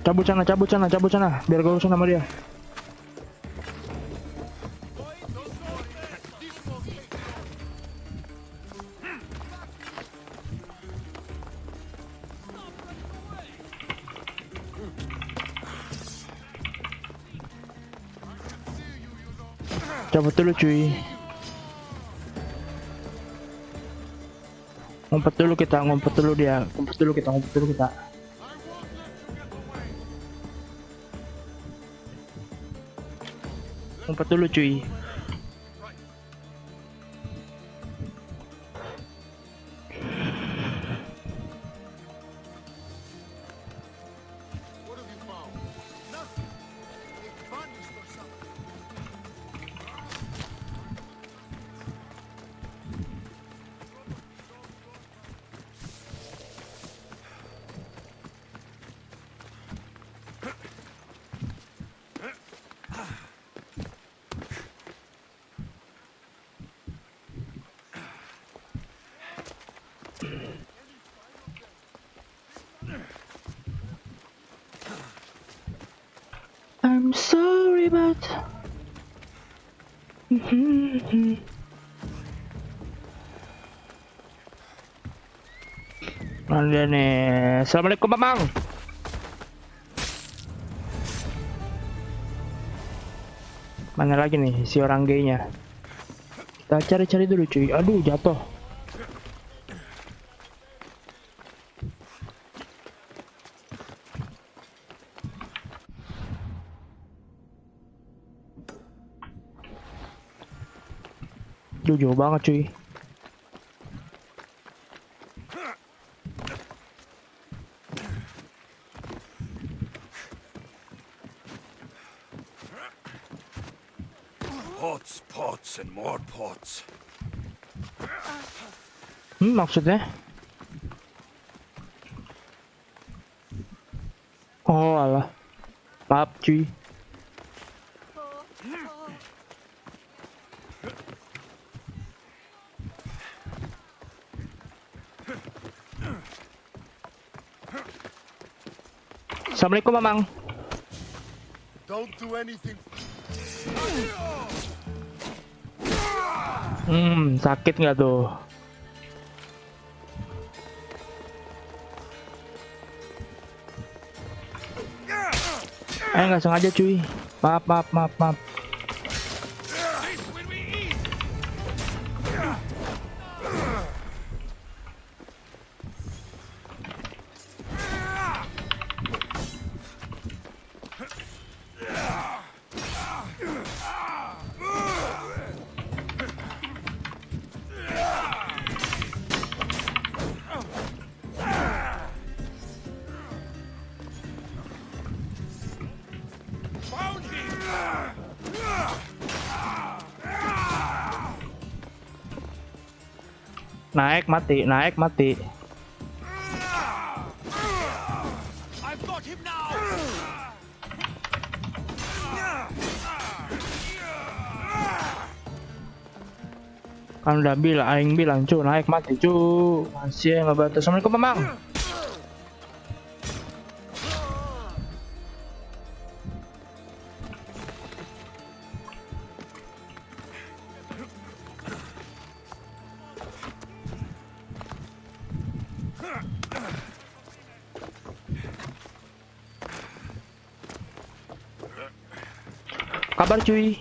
Cabut sana, biar gue urusan sama dia. Cabut dulu cuy. Ngumpet dulu kita. Ngumpet dulu cuy. I'm sorry but ada nih. Assalamualaikum Mamang. Mana lagi nih si orang gaynya? Kita cari-cari dulu cuy. Aduh jatuh. Duh, jauh banget cuy. Pots, pots, and more pots. Maksudnya? Oh alah. Maaf cuy. Assalamualaikum Mamang. Don't do anything. Sakit nggak tuh? Nggak sengaja cuy. Maaf. Naik mati. I've got him now. Kan udah aing bilang cu, naik mati cu. Masih nggak bantu. Assalamualaikum Mamang. Kabar cuy.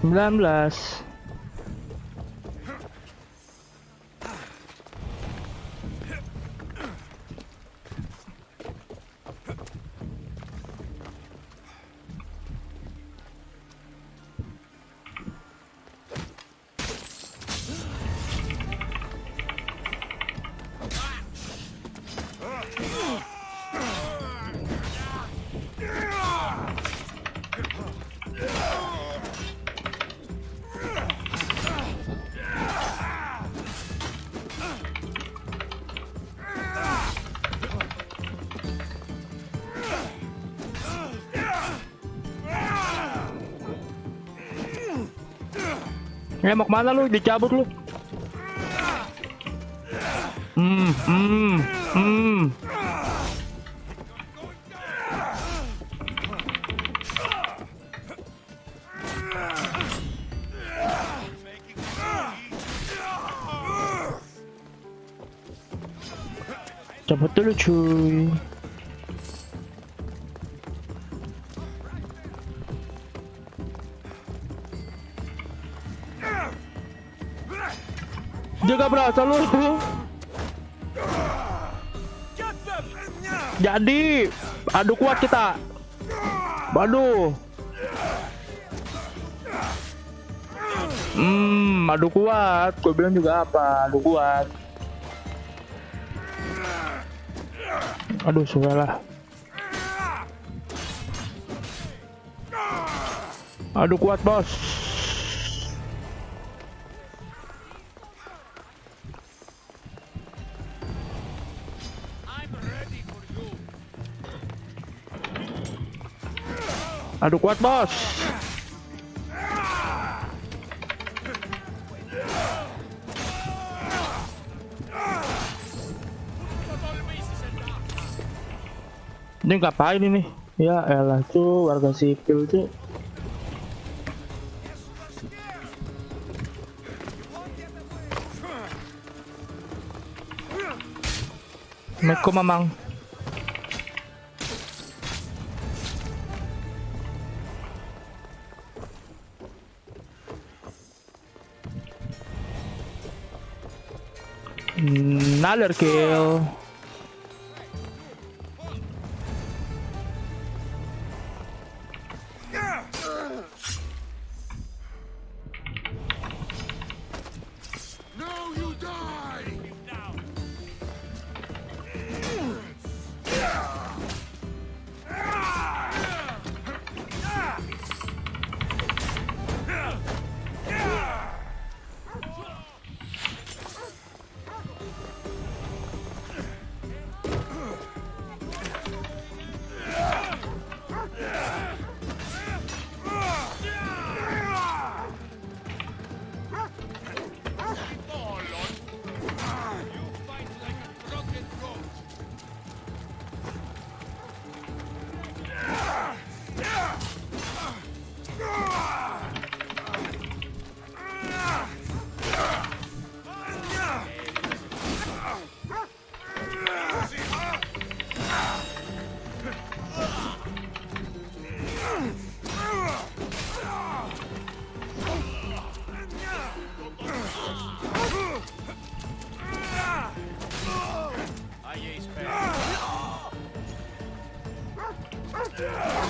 Sembilan belas. Mau kemana lu? Dicabut lu. Cabut dulu cuy. Jaga berasa lu. Jadi, adu kuat kita. Waduh. Adu kuat. Gue bilang juga apa? Adu kuat. Aduh, sudahlah. Adu kuat, bos. Aduh kuat bos. Ini ngapain ini? Ya elah cu, warga sipil cu. Meko mamang. Another kill.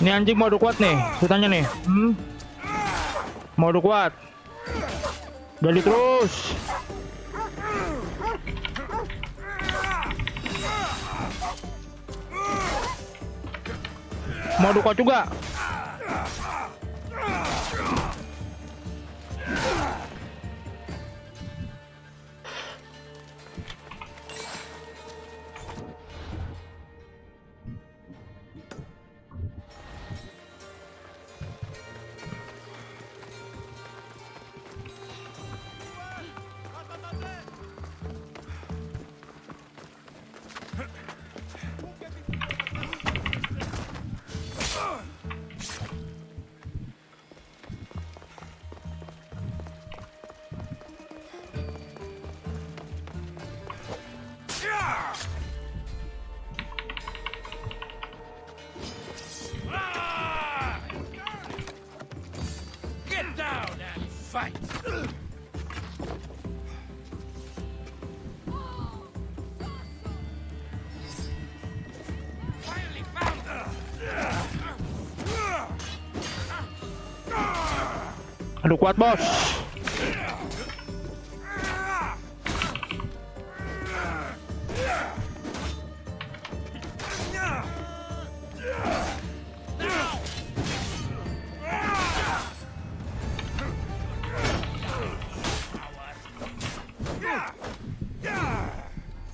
Ini anjing mode kuat nih, ceritanya nih. Mode kuat. Gali terus. Mode kuat juga. Get down and fight! Finally found her! Aduh kuat bos.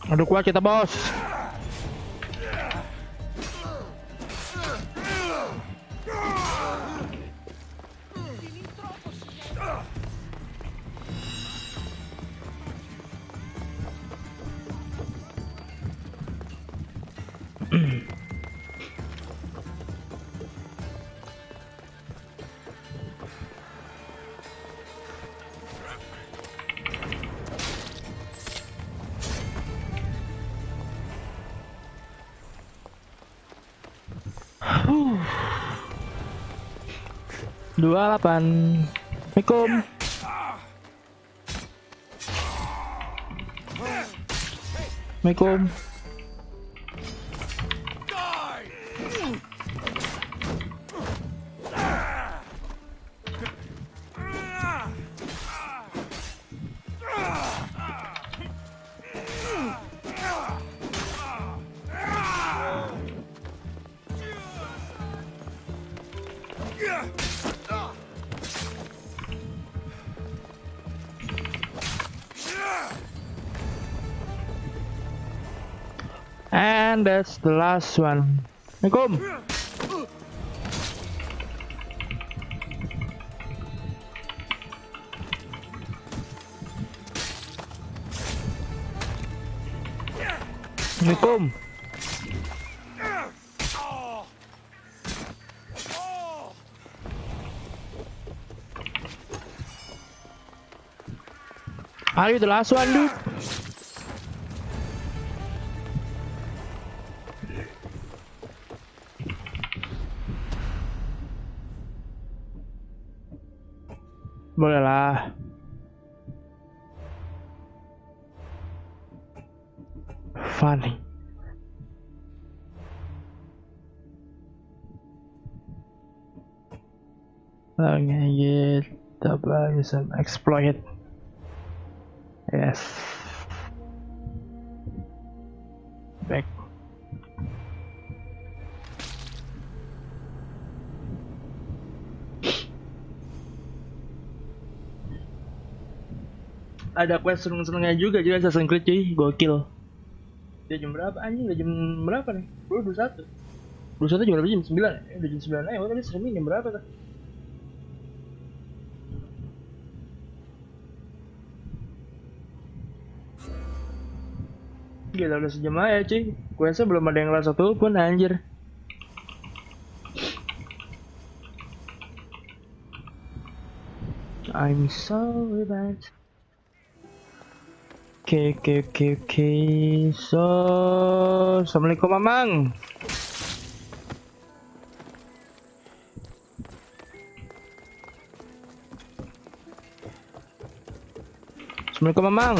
Aduh kuat kita bos. Dua 8. Assalamualaikum. Assalamualaikum. And that's the last one. Assalamualaikum. Assalamualaikum. Are you the last one, dude? Boleh lah. Funny. Oke, kita bisa exploit. Yes. Back. Ada quest seneng-senengnya juga jadi Assassin's Creed cuy, gokil. Dia jam berapa anjing? Udah jam berapa nih? 21. 21 jam berapa? Jam 9. Udah jam 9 aja. Tadi streaming jam berapa tuh? Gila udah sejam aja cuy. Questnya belum ada yang kelas 1 pun anjir. I'm sorry bad. Oke. So, assalamualaikum Mamang. Assalamualaikum Mamang.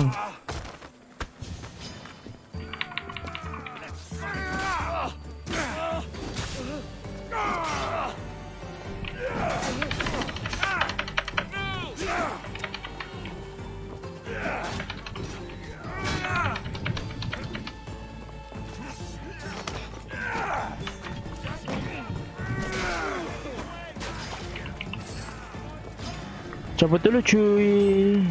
Cabut dulu cuy.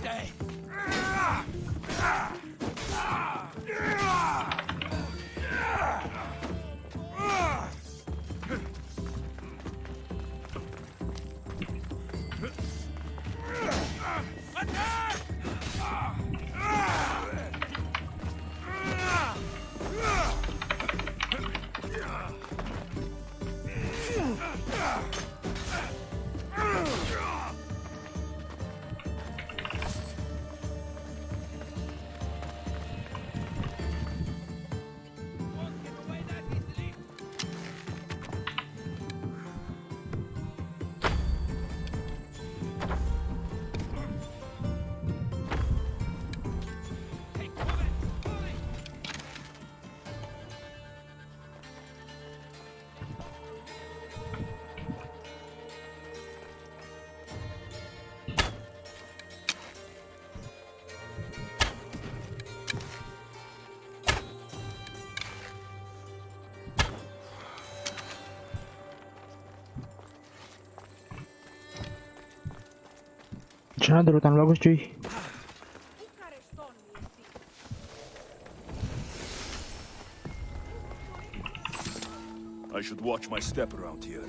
say? Sana ada rutan bagus cuy. I should watch my step around here.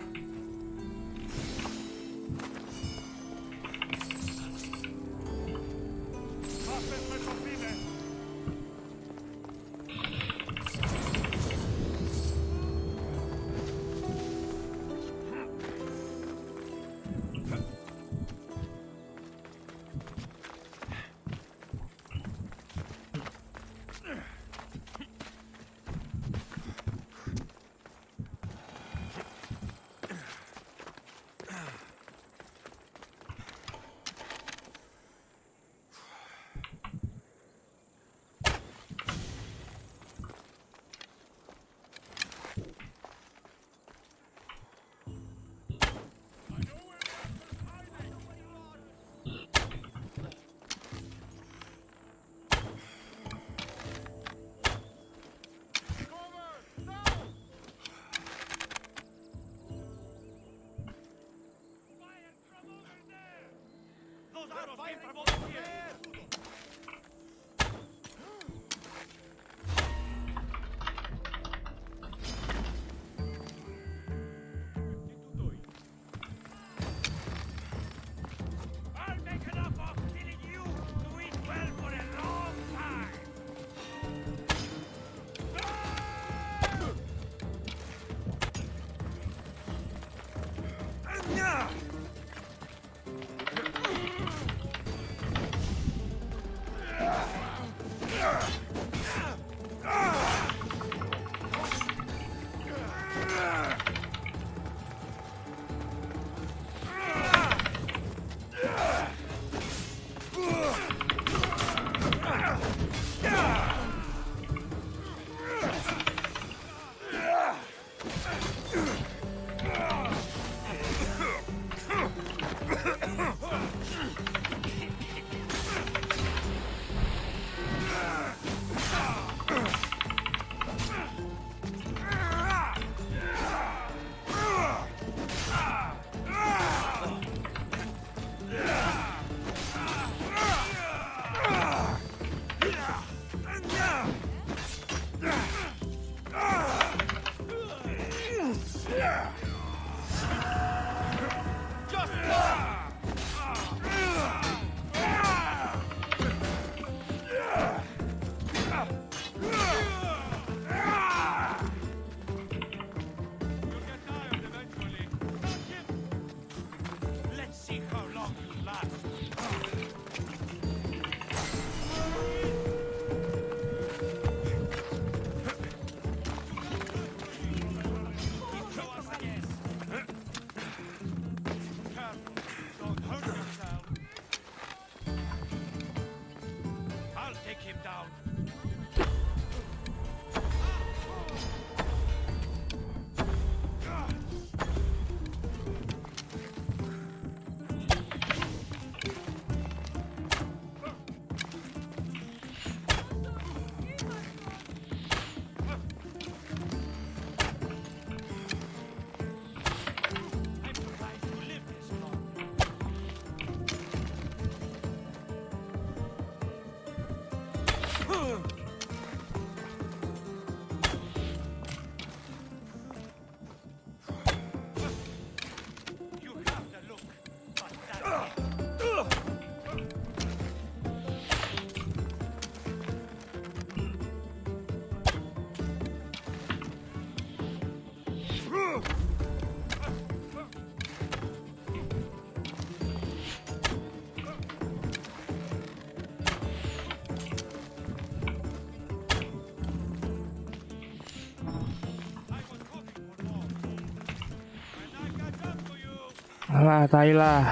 Alah, tai lah.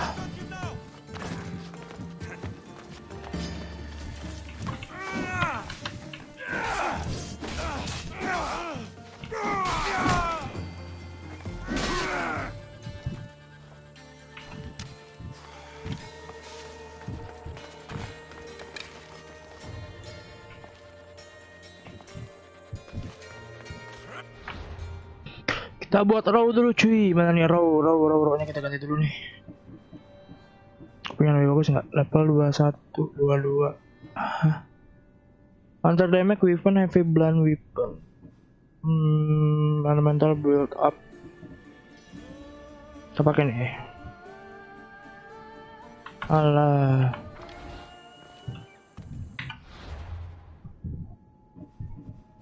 Kita buat row dulu cuy. Mana nih row-nya kita ganti dulu nih. Punya lebih bagus nggak? Level 21, 22. Hunter damage weapon, heavy blunt weapon. Fundamental build up. Kita pakai nih. Alah.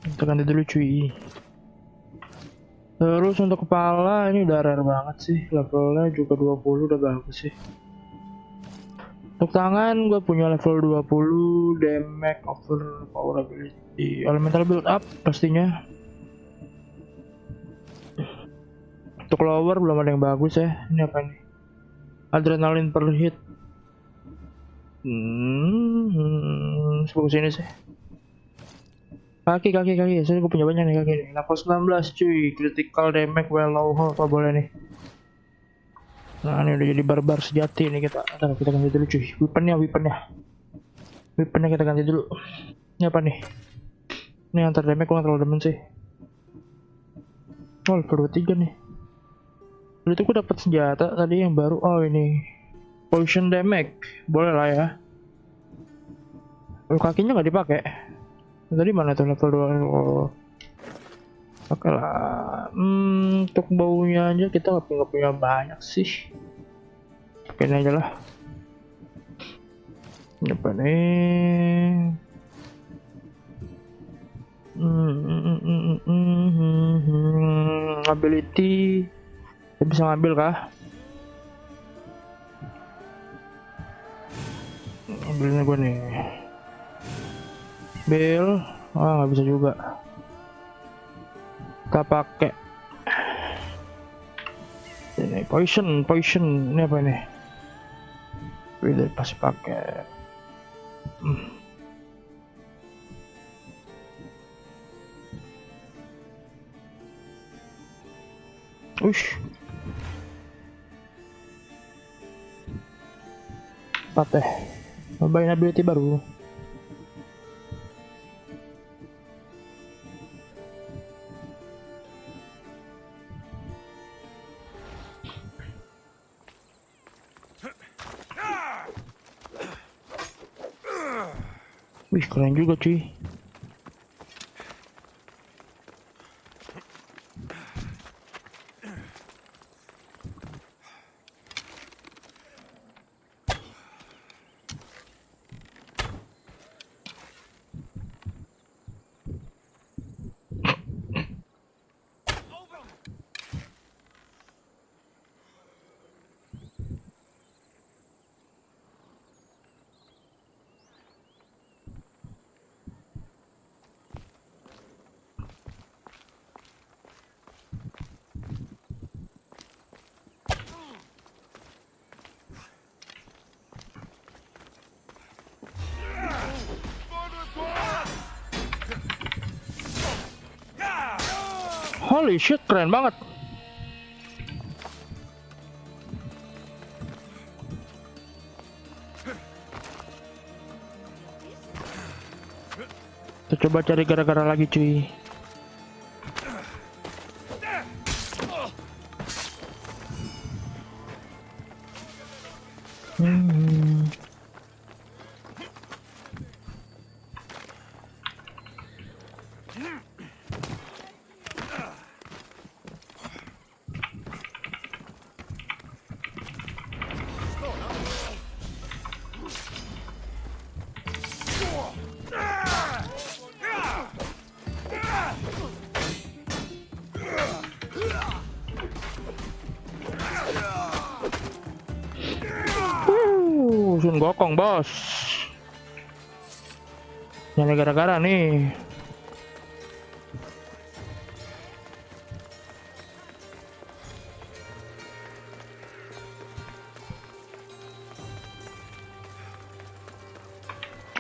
Kita ganti dulu cuy. Terus untuk kepala ini udah rare banget sih, levelnya juga 20 udah bagus sih. Untuk tangan gue punya level 20, damage, over power ability, elemental build up pastinya. Untuk lower belum ada yang bagus ya. Ini apa nih? Adrenaline per hit. Sebagus ini sih. Kaki, saya gue punya banyak nih kaki nih. Level 19 cuy, critical damage well low apa boleh nih. Nah ini udah jadi barbar sejati nih kita. Ntar kita ganti dulu cuy. Weaponnya kita ganti dulu. Ini apa nih? Ini antar damage gue gak terlalu demen sih. Oh level 23 nih. Dulu itu gue dapet senjata tadi yang baru. Oh ini poison damage, boleh lah ya. Kakinya nggak dipakai. Tadi mana tuh level 2? Oh. Oke lah. Untuk baunya aja kita nggak punya banyak sih. Pakai ini aja lah. Apa nih? Ability. Kita bisa ngambil kah? Ambilnya gue nih. Bill, nggak bisa juga. Kita pakai ini poison. Ini apa ini? Udah pasti pakai. Ush. Pateh. Cobain ability baru. Wih keren juga cuy. Holy shit, keren banget. Kita coba cari gara-gara lagi cuy. Sun gokong bos. Jangan gara-gara nih.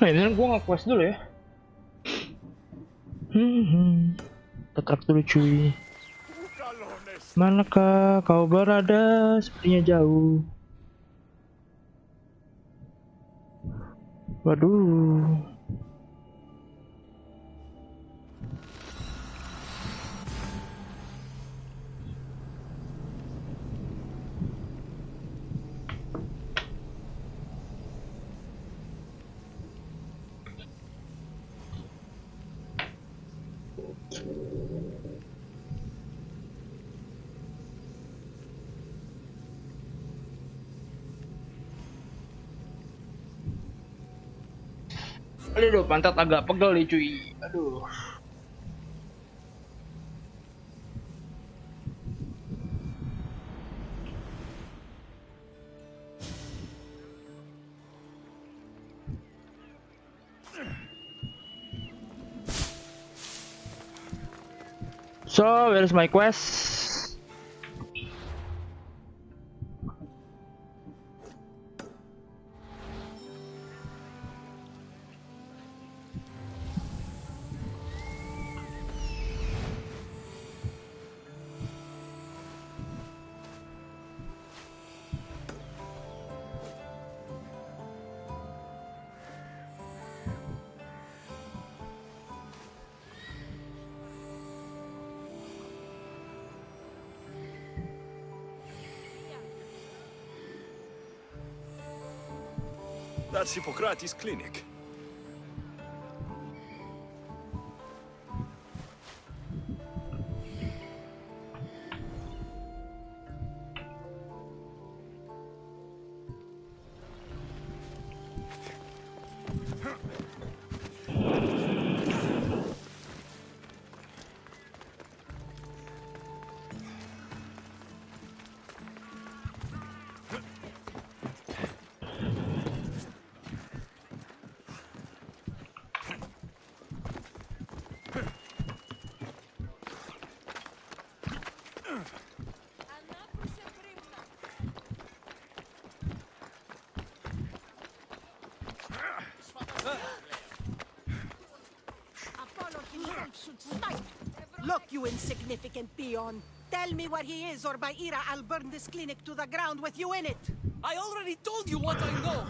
Ini gua nge-quest dulu ya. Kita track dulu cuy. Manakah kau berada? Sepertinya jauh. Waduh. Aduh, pantat agak pegel nih cuy. Aduh. So, where is my quest? That's Hippocrates' clinic. Apollo himself should smite. Look, you insignificant peon. Tell me where he is, or by Ira, I'll burn this clinic to the ground with you in it. I already told you what I know.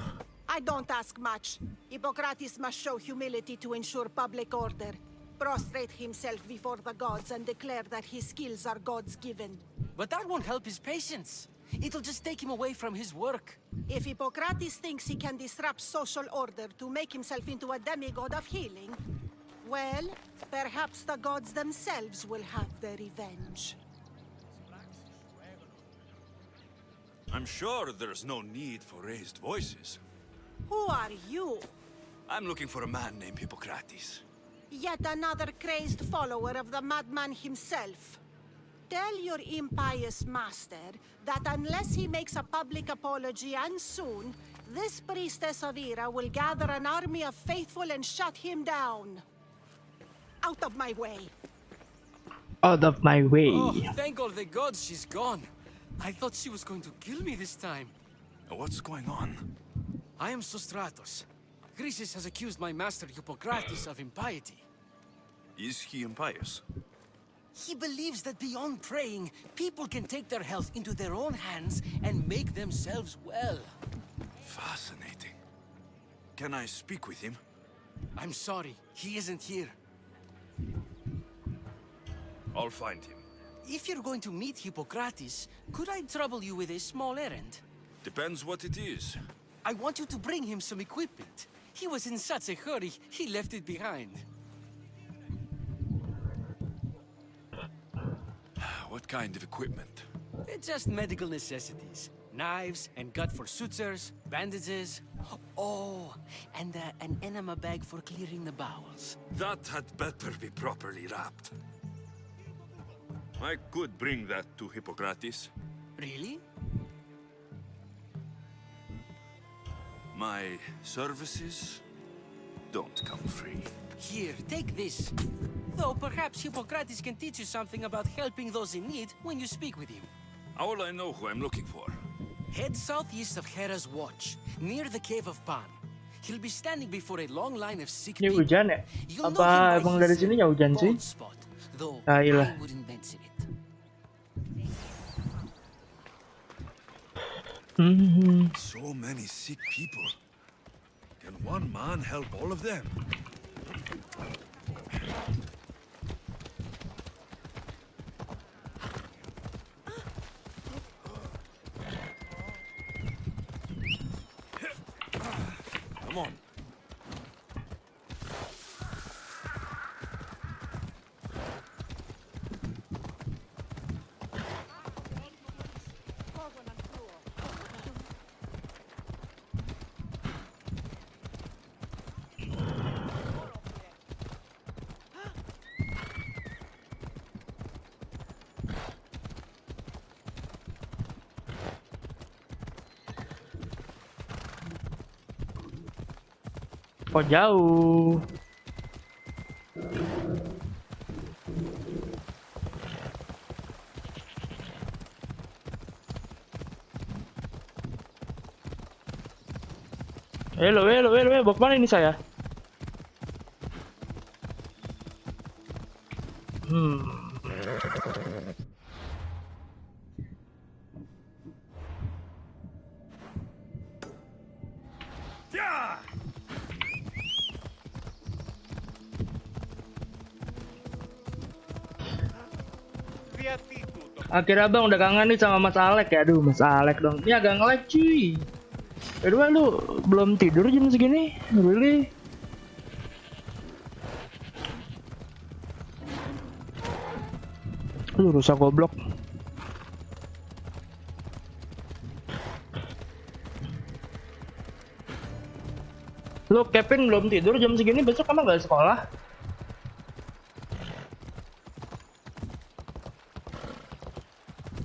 I don't ask much. Hippocrates must show humility to ensure public order. Prostrate himself before the gods and declare that his skills are gods given. But that won't help his patients. It'll just take him away from his work. If Hippocrates thinks he can disrupt social order to make himself into a demigod of healing, well, perhaps the gods themselves will have their revenge. I'm sure there's no need for raised voices. Who are you? I'm looking for a man named Hippocrates. Yet another crazed follower of the madman himself. Tell your impious master that unless he makes a public apology, and soon, this priestess of Ira will gather an army of faithful and shut him down. Out of my way. Out of my way. Oh, thank all the gods she's gone. I thought she was going to kill me this time. What's going on? I am Sostratos. Chrysis has accused my master Hippocrates of impiety. Is he impious? He believes that beyond praying, people can take their health into their own hands and make themselves well. Fascinating. Can I speak with him? I'm sorry, he isn't here. I'll find him. If you're going to meet Hippocrates, could I trouble you with a small errand? Depends what it is. I want you to bring him some equipment. He was in such a hurry, he left it behind. What kind of equipment? Just medical necessities. Knives and gut for sutures, bandages. Oh, and an enema bag for clearing the bowels. That had better be properly wrapped. I could bring that to Hippocrates. Really? My services don't come free. Here, take this. Though perhaps Hippocrates can teach you something about helping those in need when you speak with him. How will I know who I'm looking for? Head southeast of Hera's Watch, near the Cave of Pan. He'll be standing before a long line of sick Ini people. hujan ya? You'll know him Apa by emang his, dari sininya hujan sih? bald spot, though Ayolah. I wouldn't mention it. So many sick people. Can one man help all of them? Come on. Kok jauh? Halo, bawa kemana ini saya? Akhirnya bang udah kangen nih sama Mas Alek ya. Aduh Mas Alek dong. Ini agak nge-lag cuy. Aduh lu belum tidur jam segini? Really? Aduh rusak goblok. Lu Kevin belum tidur jam segini, besok emang gak sekolah?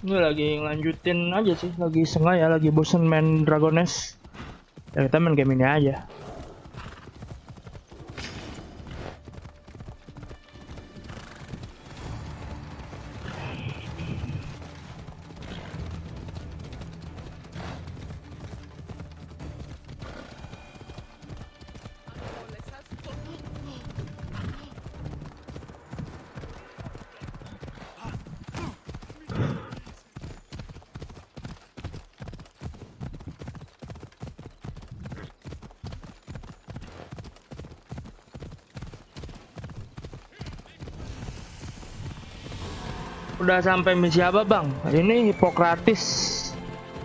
Ini lagi ngelanjutin aja sih, lagi sengaja, lagi bosen main Dragones. Ya kita main game ini aja. Udah sampai misi apa bang? Ini Hippocrates.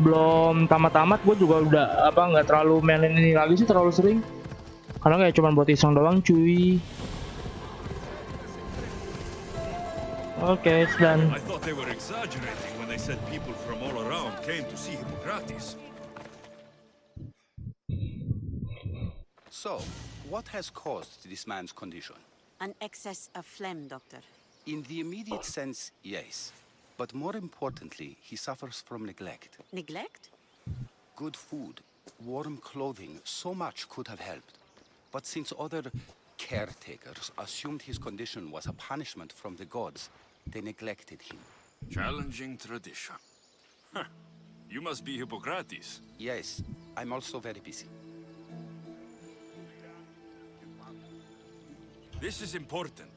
Belum tamat-tamat, gue juga udah nggak terlalu mainin ini lagi sih, terlalu sering. Karena kayak cuma buat iseng doang cuy. Oke, done. I thought they were exaggerating when they said people from all around came to see Hippocrates. So, what has caused this man's condition? An excess of phlegm, Doctor. In the immediate sense, yes. But more importantly, he suffers from neglect. Neglect? Good food, warm clothing, so much could have helped. But since other caretakers assumed his condition was a punishment from the gods, they neglected him. Challenging tradition. Huh. You must be Hippocrates. Yes, I'm also very busy. This is important.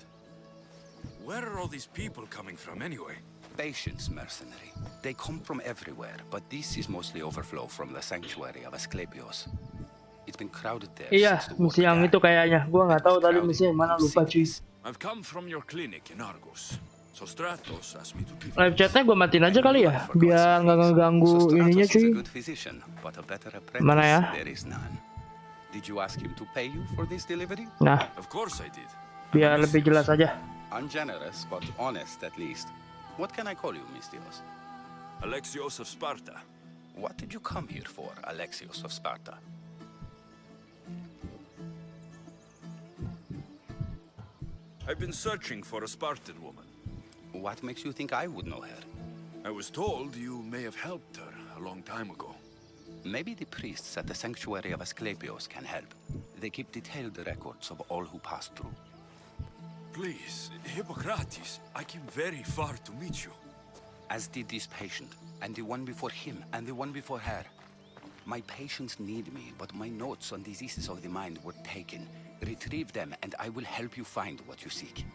Where are all these people coming from anyway? Patience, mercenary. They come from everywhere, but this is mostly overflow from the sanctuary of Asclepios. It's been crowded there. Iya, misi yang itu kayaknya. Gua nggak tahu tadi misi yang mana, lupa cuy. I've come from your clinic in Argos. So Stratos asked me to give Live chatnya gue matiin aja kali ya, biar nggak ngeganggu ininya cuy. Mana ya? Did you ask him to pay you for this delivery? Nah, of course I did. Biar lebih jelas aja. Ungenerous, but honest at least. What can I call you, Mystios? Alexios of Sparta. What did you come here for, Alexios of Sparta? I've been searching for a Spartan woman. What makes you think I would know her? I was told you may have helped her a long time ago. Maybe the priests at the sanctuary of Asclepios can help. They keep detailed records of all who passed through. Please, Hippocrates, I came very far to meet you. As did this patient, and the one before him, and the one before her. My patients need me, but my notes on diseases of the mind were taken. Retrieve them, and I will help you find what you seek.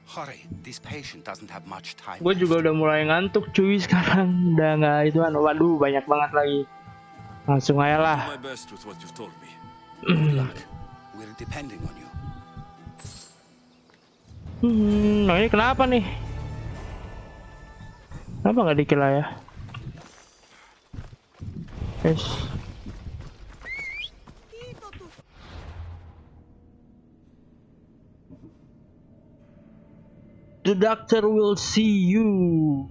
Hurry, this patient doesn't have much time. Gue juga udah mulai ngantuk cuy sekarang. Udah nggak ituan. Waduh, banyak banget lagi. Langsung aja lah. Do my best with what you've told me. Good luck. We're depending on you. Nah ini kenapa nih? Kenapa nggak dikill ya? Yes. The doctor will see you.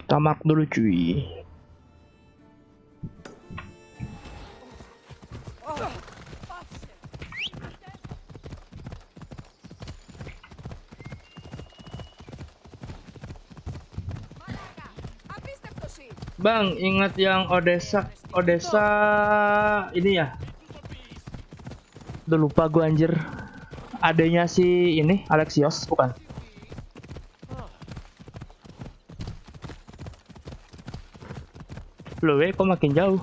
Tamak dulu cuy. Bang, ingat yang Odessa ini ya? Udah lupa gue anjir. Adanya si ini Alexios bukan? Loh, kok makin jauh?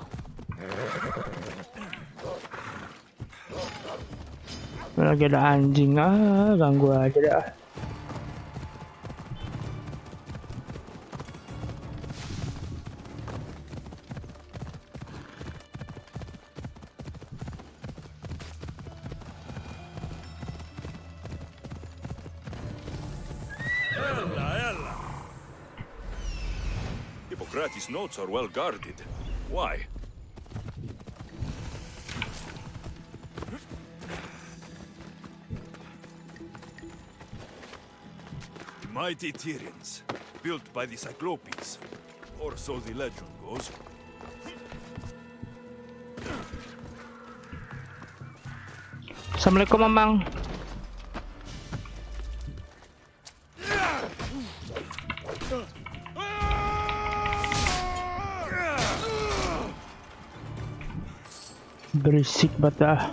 Lagi ada anjing, ganggu aja dah. Hippocrates' notes are well guarded. Why? The mighty Tyrians, built by the Cyclopes, or so the legend goes. Assalamualaikum Mamang. Berisik banget.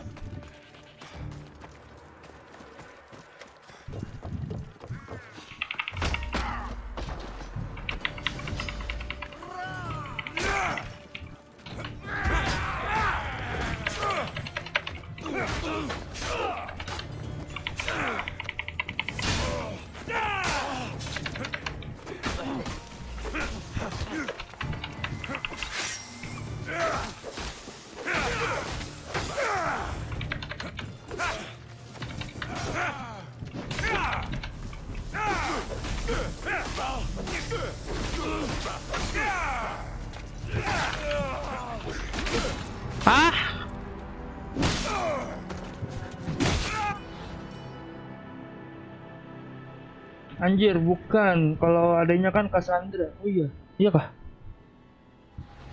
Anjir, bukan. Kalau adanya kan Cassandra. Oh iya, iya kah?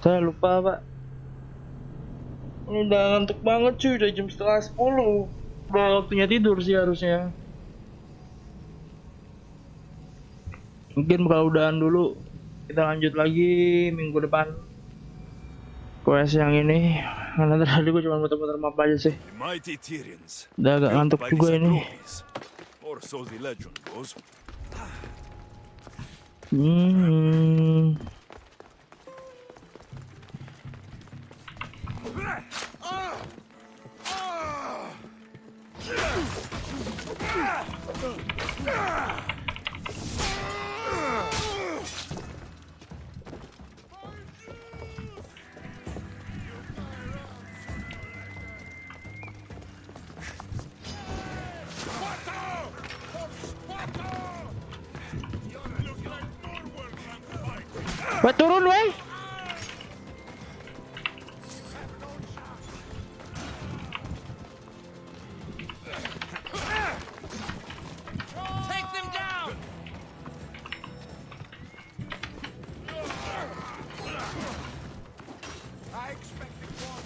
Saya lupa pak. Ini udah ngantuk banget cuy, udah jam 9:30. Udah waktunya tidur sih harusnya. Mungkin bakal udahan dulu. Kita lanjut lagi minggu depan. Quest yang ini. Karena tadi gue cuma muter-muter map aja sih. Udah agak ngantuk juga ini. Or so the legend goes. Wah, turun weh. Take them down. I expected more.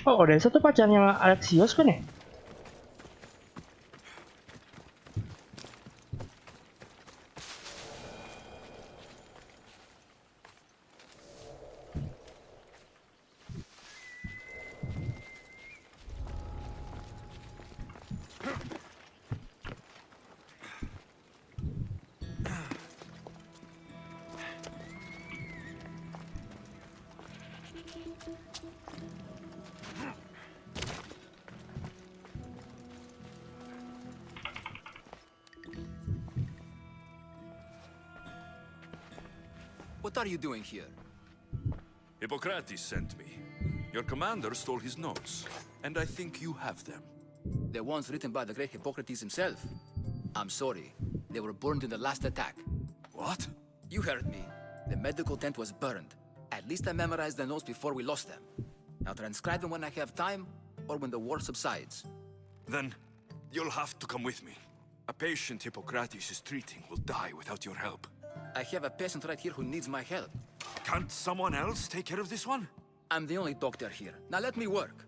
Oh, Odessa tuh pacarnya Alexios kan ya? What are you doing here? Hippocrates sent me. Your commander stole his notes, and I think you have them. The ones written by the great Hippocrates himself. I'm sorry. They were burned in the last attack. What? You heard me. The medical tent was burned. At least I memorized the notes before we lost them. I'll transcribe them when I have time, or when the war subsides. Then, you'll have to come with me. A patient Hippocrates is treating will die without your help. I have a patient right here who needs my help. Can't someone else take care of this one? I'm the only doctor here. Now let me work.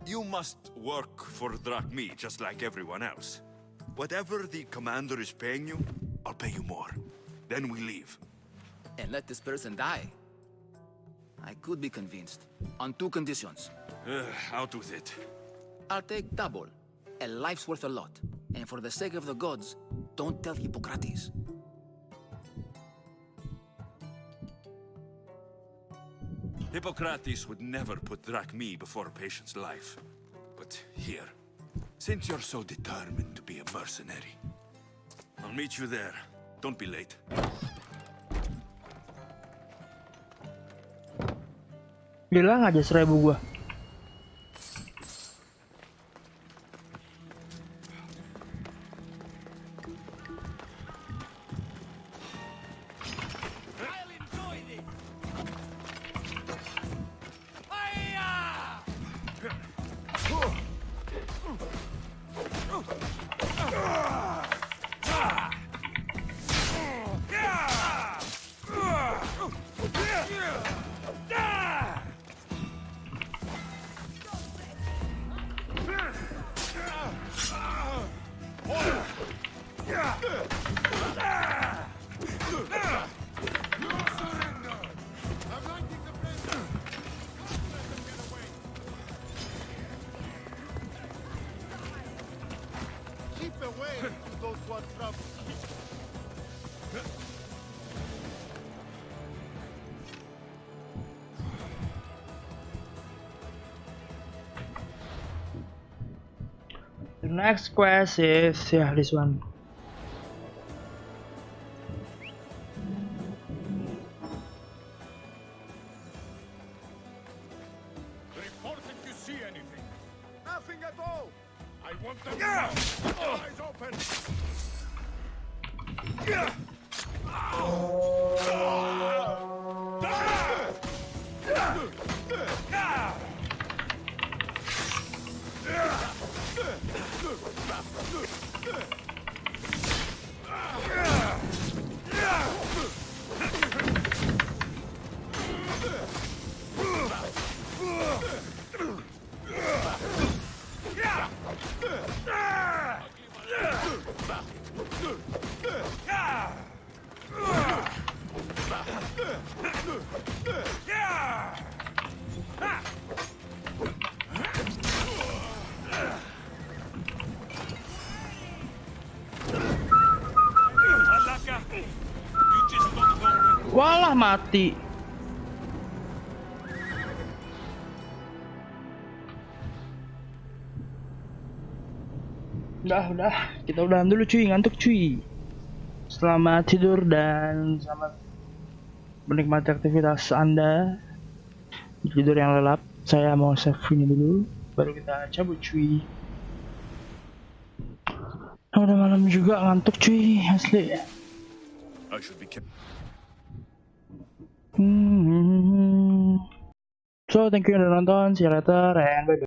You must work for Drachmi, just like everyone else. Whatever the commander is paying you, I'll pay you more. Then we leave. And let this person die. I could be convinced. On two conditions. Out with it. I'll take double. A life's worth a lot. And for the sake of the gods, don't tell Hippocrates. Hippocrates would never put Drachmi before a patient's life. But here, since you're so determined to be a mercenary, I'll meet you there. Don't be late. Bilang aja 1000 gua. The next quest is this one. Report if you see anything. Nothing at all. I want them eyes open. Walah mati. Udah, kita udahan dulu cuy, ngantuk cuy. Selamat tidur dan selamat menikmati aktivitas Anda. Tidur yang lelap. Saya mau save ini dulu, baru kita cabut cuy. Udah malam juga, ngantuk cuy, asli. I should be careful. So thank you udah nonton, see you later and bye bye.